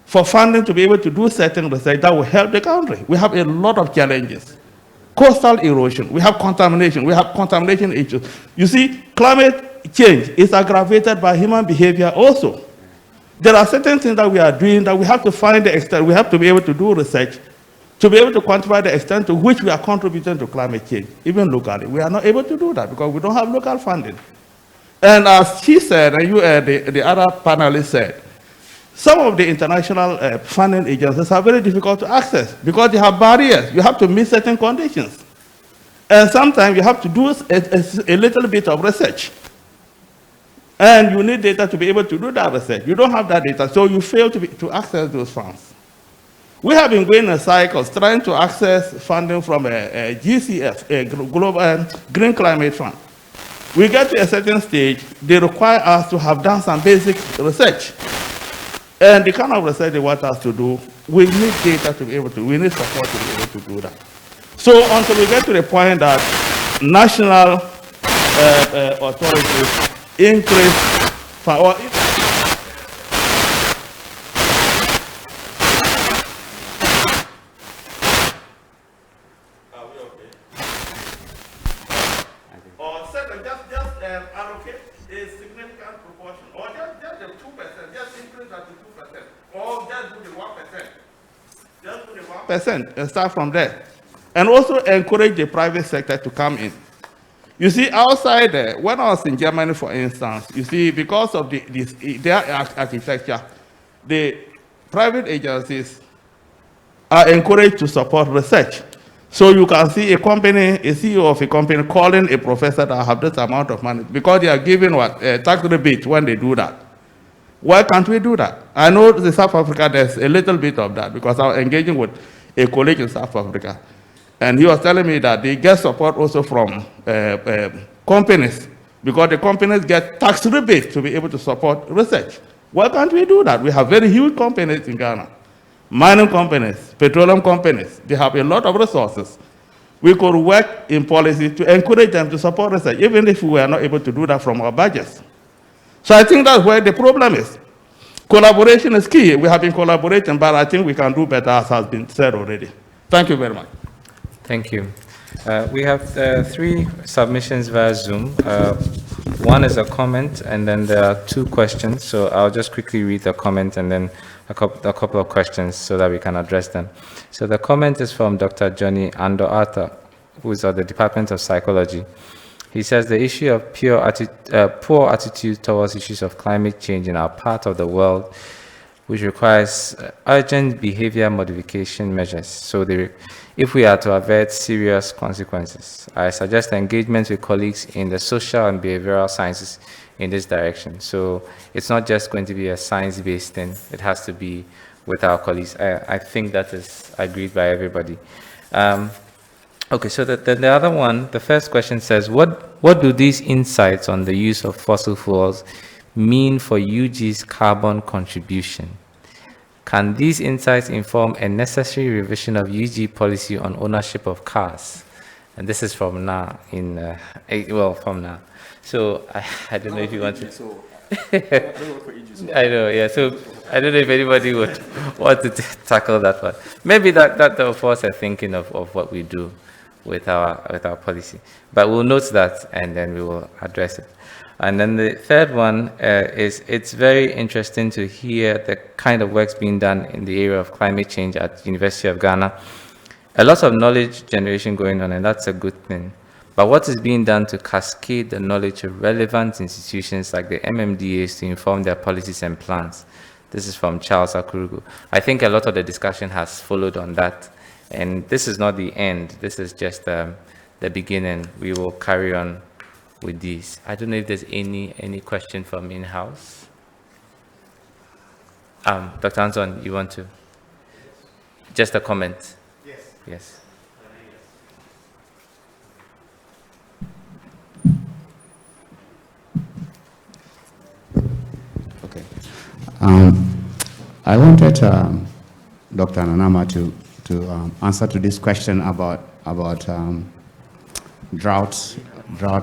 M: for funding to be able to do certain research that will help the country. We have a lot of challenges. Coastal erosion, we have contamination issues. You see, climate change is aggravated by human behavior also. There are certain things that we are doing that we have to find the extent, we have to be able to do research, to be able to quantify the extent to which we are contributing to climate change, even locally. We are not able to do that because we don't have local funding. And as she said, and you, the other panelists said, some of the international funding agencies are very difficult to access because they have barriers. You have to meet certain conditions. And sometimes you have to do a little bit of research. And you need data to be able to do that research. You don't have that data, so you fail to access those funds. We have been going in cycles trying to access funding from a GCF, a Global Green Climate Fund. We get to a certain stage, they require us to have done some basic research. And the kind of research they want us to do, we need data to be able to, we need support to be able to do that. So until we get to the point that national authorities increase power. Or second, just allocate a significant proportion, or just the 2%, just increase that to 2%, or just do the 1%. Just do the 1% and start from there. And also encourage the private sector to come in. You see, outside, when I was in Germany, for instance, you see, because of their architecture, the private agencies are encouraged to support research. So you can see a company, a CEO of a company calling a professor that have this amount of money because they are giving what tax rebate when they do that. Why can't we do that? I know in South Africa there's a little bit of that because I was engaging with a colleague in South Africa. And he was telling me that they get support also from companies because the companies get tax rebate to be able to support research. Why can't we do that? We have very huge companies in Ghana. Mining companies, petroleum companies, they have a lot of resources. We could work in policy to encourage them to support research, even if we were not able to do that from our budgets. So I think that's where the problem is. Collaboration is key. We have been collaborating, but I think we can do better, as has been said already. Thank you very much.
A: Thank you. We have 3 submissions via Zoom. One is a comment, and then there are 2 questions. So I'll just quickly read the comment and then a couple of questions so that we can address them. So the comment is from Dr. Johnny Ando-Arthur, who is at the Department of Psychology. He says the issue of poor attitude towards issues of climate change in our part of the world, which requires urgent behavior modification measures. So if we are to avert serious consequences, I suggest engagement with colleagues in the social and behavioral sciences in this direction. So it's not just going to be a science-based thing. It has to be with our colleagues. I think that is agreed by everybody. Okay, so the other one, the first question says, what do these insights on the use of fossil fuels mean for UG's carbon contribution? Can these insights inform a necessary revision of UG policy on ownership of cars? And this is from now, from now. So I don't know if you want to. I know, yeah. So I don't know if anybody would want to tackle that one. Maybe that of us are thinking of what we do with our policy. But we'll note that and then we will address it. And then the third one is it's very interesting to hear the kind of works being done in the area of climate change at the University of Ghana. A lot of knowledge generation going on, and that's a good thing. But what is being done to cascade the knowledge to relevant institutions like the MMDAs to inform their policies and plans? This is from Charles Akurugu. I think a lot of the discussion has followed on that. And this is not the end. This is just the beginning. We will carry on with these. I don't know if there's any question from in-house. Dr. Anson, you want to? Just a comment? Yes. Yes.
I: I wanted Dr. Nanama to answer to this question about drought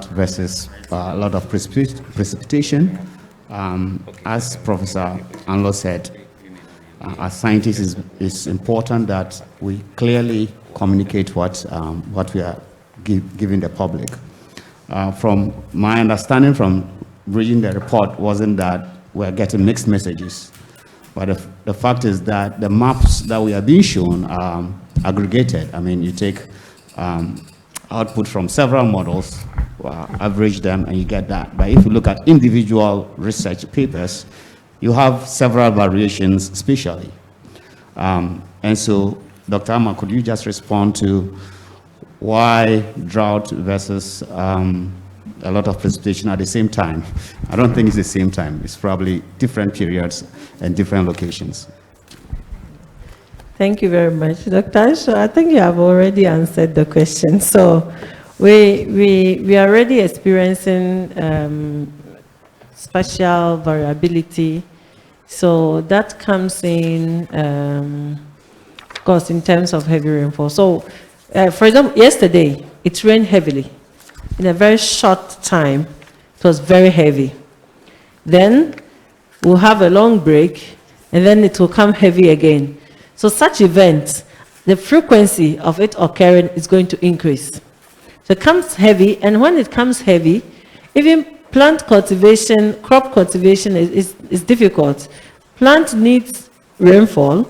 I: versus a lot of precipitation. As Professor Anlo said, as scientists, it's important that we clearly communicate what we are giving the public. From my understanding from reading the report wasn't that we're getting mixed messages, but the fact is that the maps that we are being shown are aggregated. I mean, you take output from several models, average them, and you get that. But if you look at individual research papers, you have several variations spatially. And so, Dr. Ama, could you just respond to why drought versus a lot of precipitation at the same time? I don't think it's the same time. It's probably different periods and different locations.
D: Thank you very much, Dr. So I think you have already answered the question. So we are already experiencing spatial variability. So that comes in, of course, in terms of heavy rainfall. So, for example, yesterday, it rained heavily. In a very short time, it was very heavy. Then we'll have a long break, and then it will come heavy again. So such events, the frequency of it occurring is going to increase. So it comes heavy, and when it comes heavy, even plant cultivation, crop cultivation is difficult. Plant needs rainfall,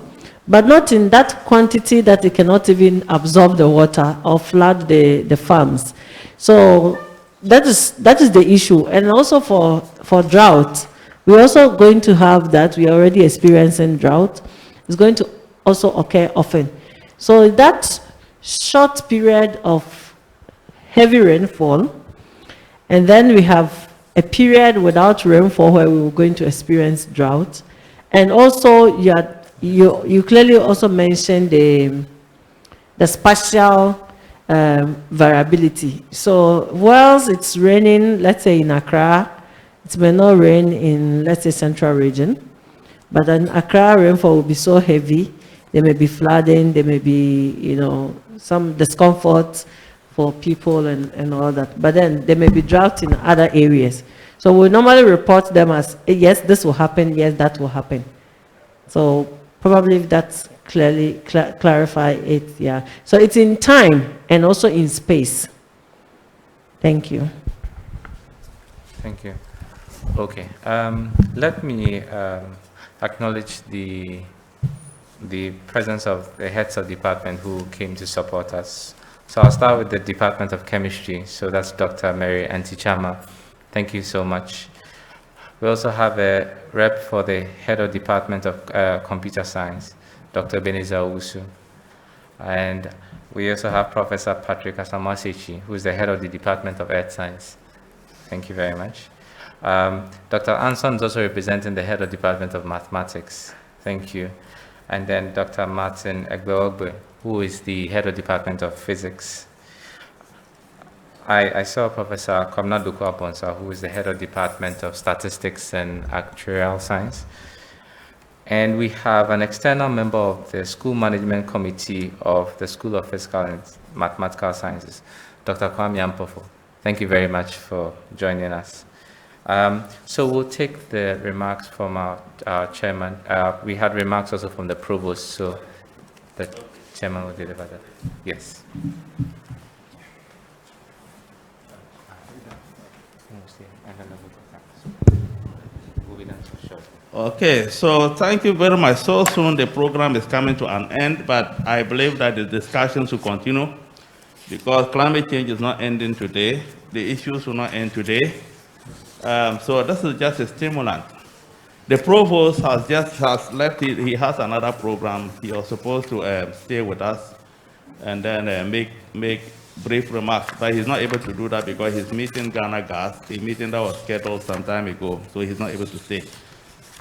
D: but not in that quantity that it cannot even absorb the water or flood the farms. So that is the issue. And also for drought, we're also going to have that. We are already experiencing drought. It's going to also occur often. So that short period of heavy rainfall, and then we have a period without rainfall where we were going to experience drought. And also you clearly also mentioned the spatial variability. So whilst it's raining, let's say in Accra, it may not rain in, let's say, central region, but in Accra, rainfall will be so heavy, there may be flooding, there may be, some discomfort for people and all that. But then there may be drought in other areas. So we normally report them as, yes, this will happen, yes, that will happen. So probably if that's clearly clarify it, yeah. So it's in time and also in space. Thank you.
A: Thank you. Okay. Let me acknowledge the presence of the heads of department who came to support us. So I'll start with the Department of Chemistry. So that's Dr. Mary Antichama. Thank you so much. We also have a rep for the head of Department of Computer Science, Dr. Beneza Owusu. And we also have Professor Patrick Asamasechi, who is the head of the Department of Earth Science. Thank you very much. Dr. Anson is also representing the head of Department of Mathematics. Thank you. And then Dr. Martin Egbeogbe, who is the head of Department of Physics. I saw Professor Kwamna Duku-Abonsa, who is the head of Department of Statistics and Actuarial Science. And we have an external member of the School Management Committee of the School of Physical and Mathematical Sciences, Dr. Kwame Ampofo. Thank you very much for joining us. So we'll take the remarks from our chairman. We had remarks also from the provost, so the chairman will deliver that. Yes.
M: Okay, so thank you very much. So soon the program is coming to an end, but I believe that the discussions will continue because climate change is not ending today. The issues will not end today. So this is just a stimulant. The provost has left. He has another program. He was supposed to stay with us and then make brief remarks, but he's not able to do that because he's meeting Ghana Gas, a meeting that was scheduled some time ago, so he's not able to stay.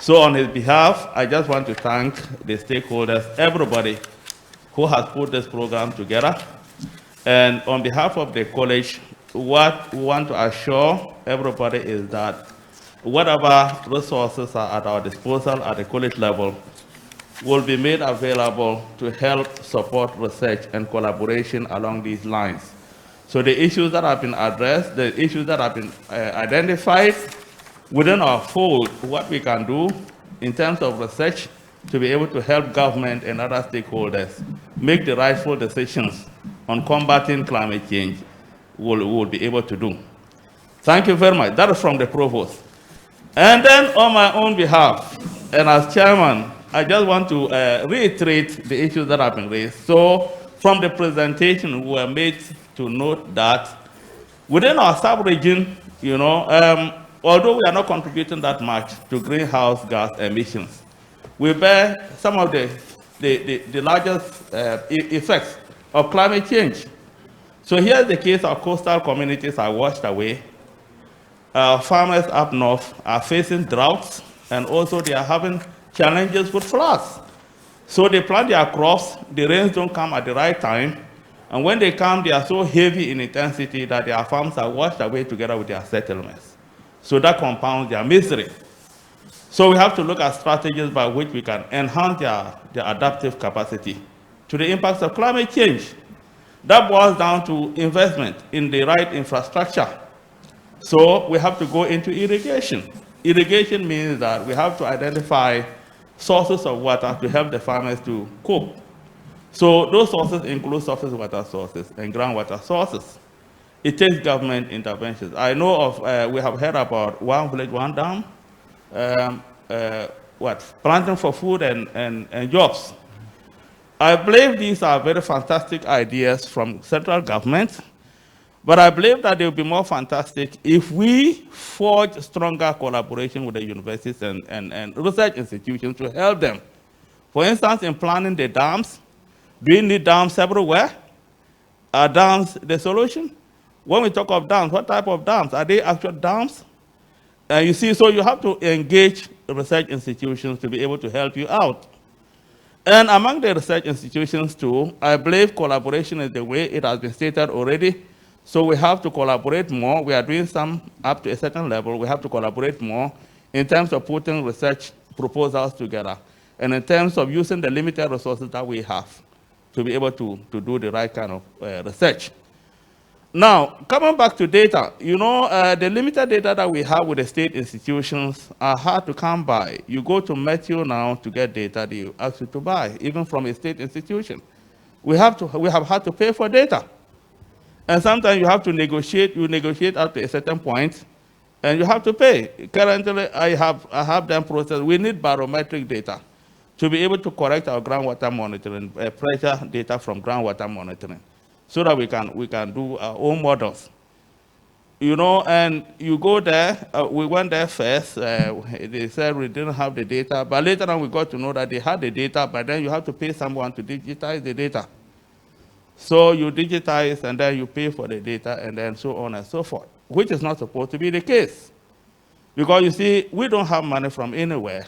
M: So on his behalf, I just want to thank the stakeholders, everybody who has put this program together. And on behalf of the college, what we want to assure everybody is that whatever resources are at our disposal at the college level will be made available to help support research and collaboration along these lines. So the issues that have been addressed, the issues that have been identified within our fold, what we can do in terms of research to be able to help government and other stakeholders make the rightful decisions on combating climate change, will be able to do. Thank you very much. That is from the provost. And then on my own behalf, and as chairman, I just want to reiterate the issues that have been raised. So from the presentation, we were made to note that within our sub-region, although we are not contributing that much to greenhouse gas emissions, we bear some of the largest effects of climate change. So here's the case: our coastal communities are washed away. Farmers up north are facing droughts, and also they are having challenges with floods. So they plant their crops, the rains don't come at the right time, and when they come, they are so heavy in intensity that their farms are washed away together with their settlements. So that compounds their misery. So we have to look at strategies by which we can enhance their adaptive capacity to the impacts of climate change. That boils down to investment in the right infrastructure. So we have to go into irrigation. Irrigation means that we have to identify sources of water to help the farmers to cope. So those sources include surface water sources and groundwater sources. It takes government interventions. I know of, we have heard about one village, one dam, planting for food and jobs. I believe these are very fantastic ideas from central government, but I believe that they will be more fantastic if we forge stronger collaboration with the universities and research institutions to help them. For instance, in planning the dams, do we need dams everywhere? Are dams the solution? When we talk of dams, what type of dams? Are they actual dams? You see, so you have to engage research institutions to be able to help you out. And among the research institutions too, I believe collaboration is the way. It has been stated already. So we have to collaborate more. We are doing some up to a certain level. We have to collaborate more in terms of putting research proposals together and in terms of using the limited resources that we have to be able to do the right kind of research. Now, coming back to data, the limited data that we have with the state institutions are hard to come by. You go to Matthew now to get data that you ask you to buy, even from a state institution. We have had to pay for data. And sometimes you have to negotiate. You negotiate up to a certain point, and you have to pay. Currently, I have them processed. We need barometric data to be able to correct our groundwater monitoring, pressure data from groundwater monitoring, so that we can do our own models. And you go there. We went there first. They said we didn't have the data, but later on we got to know that they had the data, but then you have to pay someone to digitize the data. So you digitize, and then you pay for the data, and then so on and so forth, which is not supposed to be the case. Because you see, we don't have money from anywhere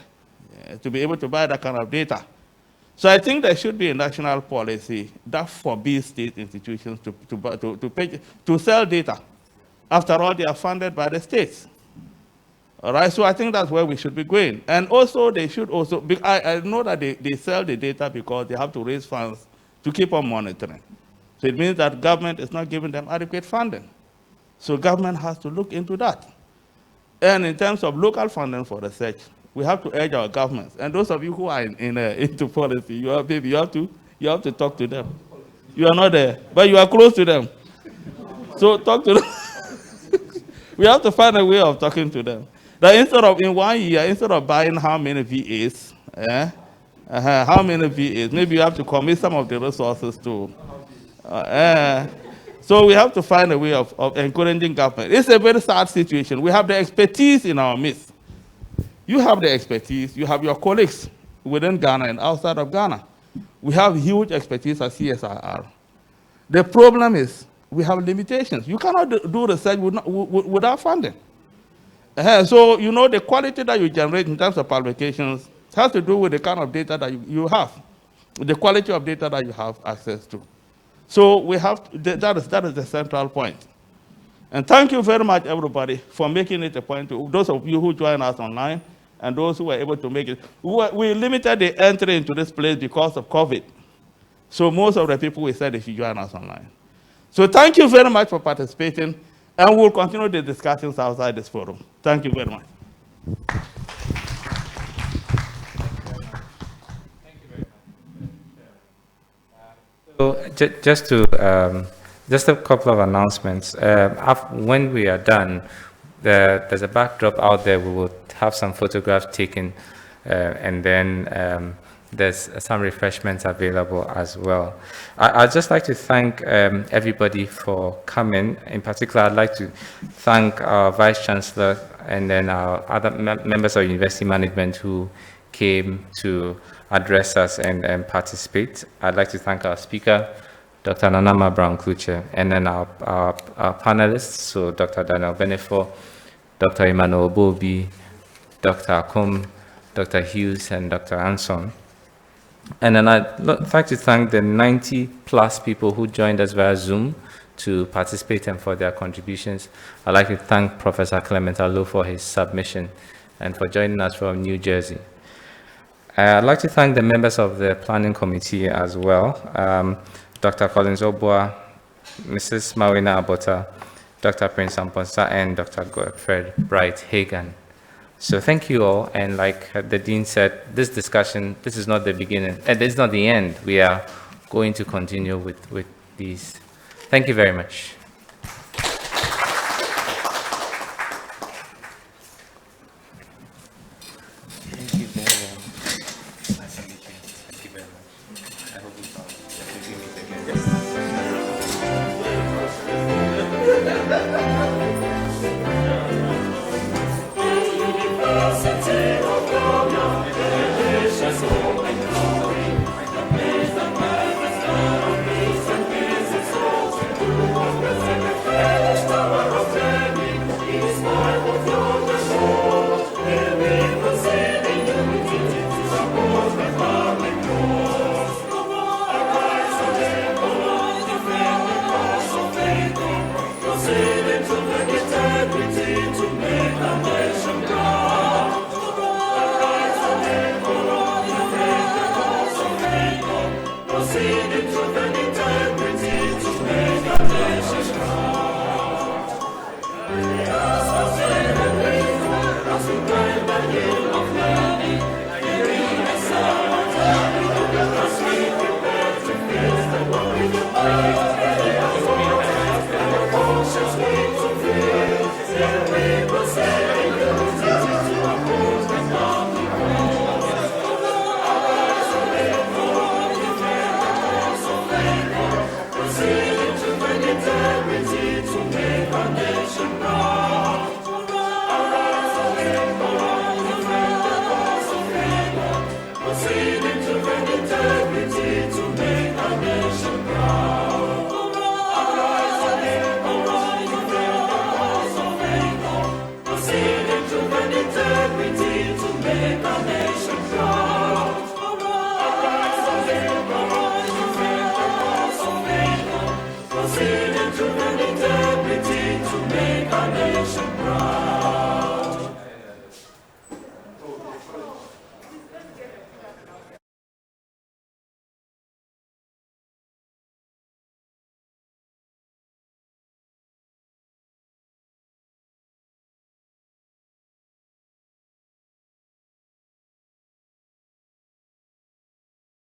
M: to be able to buy that kind of data. So I think there should be a national policy that forbids state institutions to sell data. After all, they are funded by the states. All right, so I think that's where we should be going. And also, they should also, I know that they sell the data because they have to raise funds to keep on monitoring. So it means that government is not giving them adequate funding. So government has to look into that. And in terms of local funding for research, we have to urge our governments. And those of you who are into policy, you have to talk to them. You are not there, but you are close to them. So talk to them. We have to find a way of talking to them. That instead of, in 1 year, instead of buying how many VAs, maybe you have to commit some of the resources to. So we have to find a way of encouraging government. It's a very sad situation. We have the expertise in our midst. You have the expertise. You have your colleagues within Ghana and outside of Ghana. We have huge expertise at CSIR. The problem is we have limitations. You cannot do research without funding. So the quality that you generate in terms of publications has to do with the kind of data that you have, the quality of data that you have access to. So we have that is the central point.
B: And thank you very much, everybody, for making it a point to those of you who joined us online and those who were able to make it. We limited the entry into this place because of COVID. So most of the people we said they should join us online. So thank you very much for participating, and we'll continue the discussions outside this forum. Thank you very much.
A: So just a couple of announcements. When we are done, there's a backdrop out there. We will have some photographs taken, and then there's some refreshments available as well. I'd just like to thank everybody for coming. In particular, I'd like to thank our Vice Chancellor and then our other members of University Management who came to address us and participate. I'd like to thank our speaker, Dr. Nanama Brown-Kluche, and then our panelists, so Dr. Daniel Benefo, Dr. Emmanuel Bobi, Dr. Akom, Dr. Hughes, and Dr. Anson. And then I'd like to thank the 90+ people who joined us via Zoom to participate and for their contributions. I'd like to thank Professor Clement Allo for his submission and for joining us from New Jersey. I'd like to thank the members of the Planning Committee as well, Dr. Collins Obua, Mrs. Mawina Abota, Dr. Prince Amponsa, and Dr. Godfred Bright Hagan. So thank you all, and like the Dean said, this discussion, this is not the beginning, and this is not the end. We are going to continue with these. Thank you very much.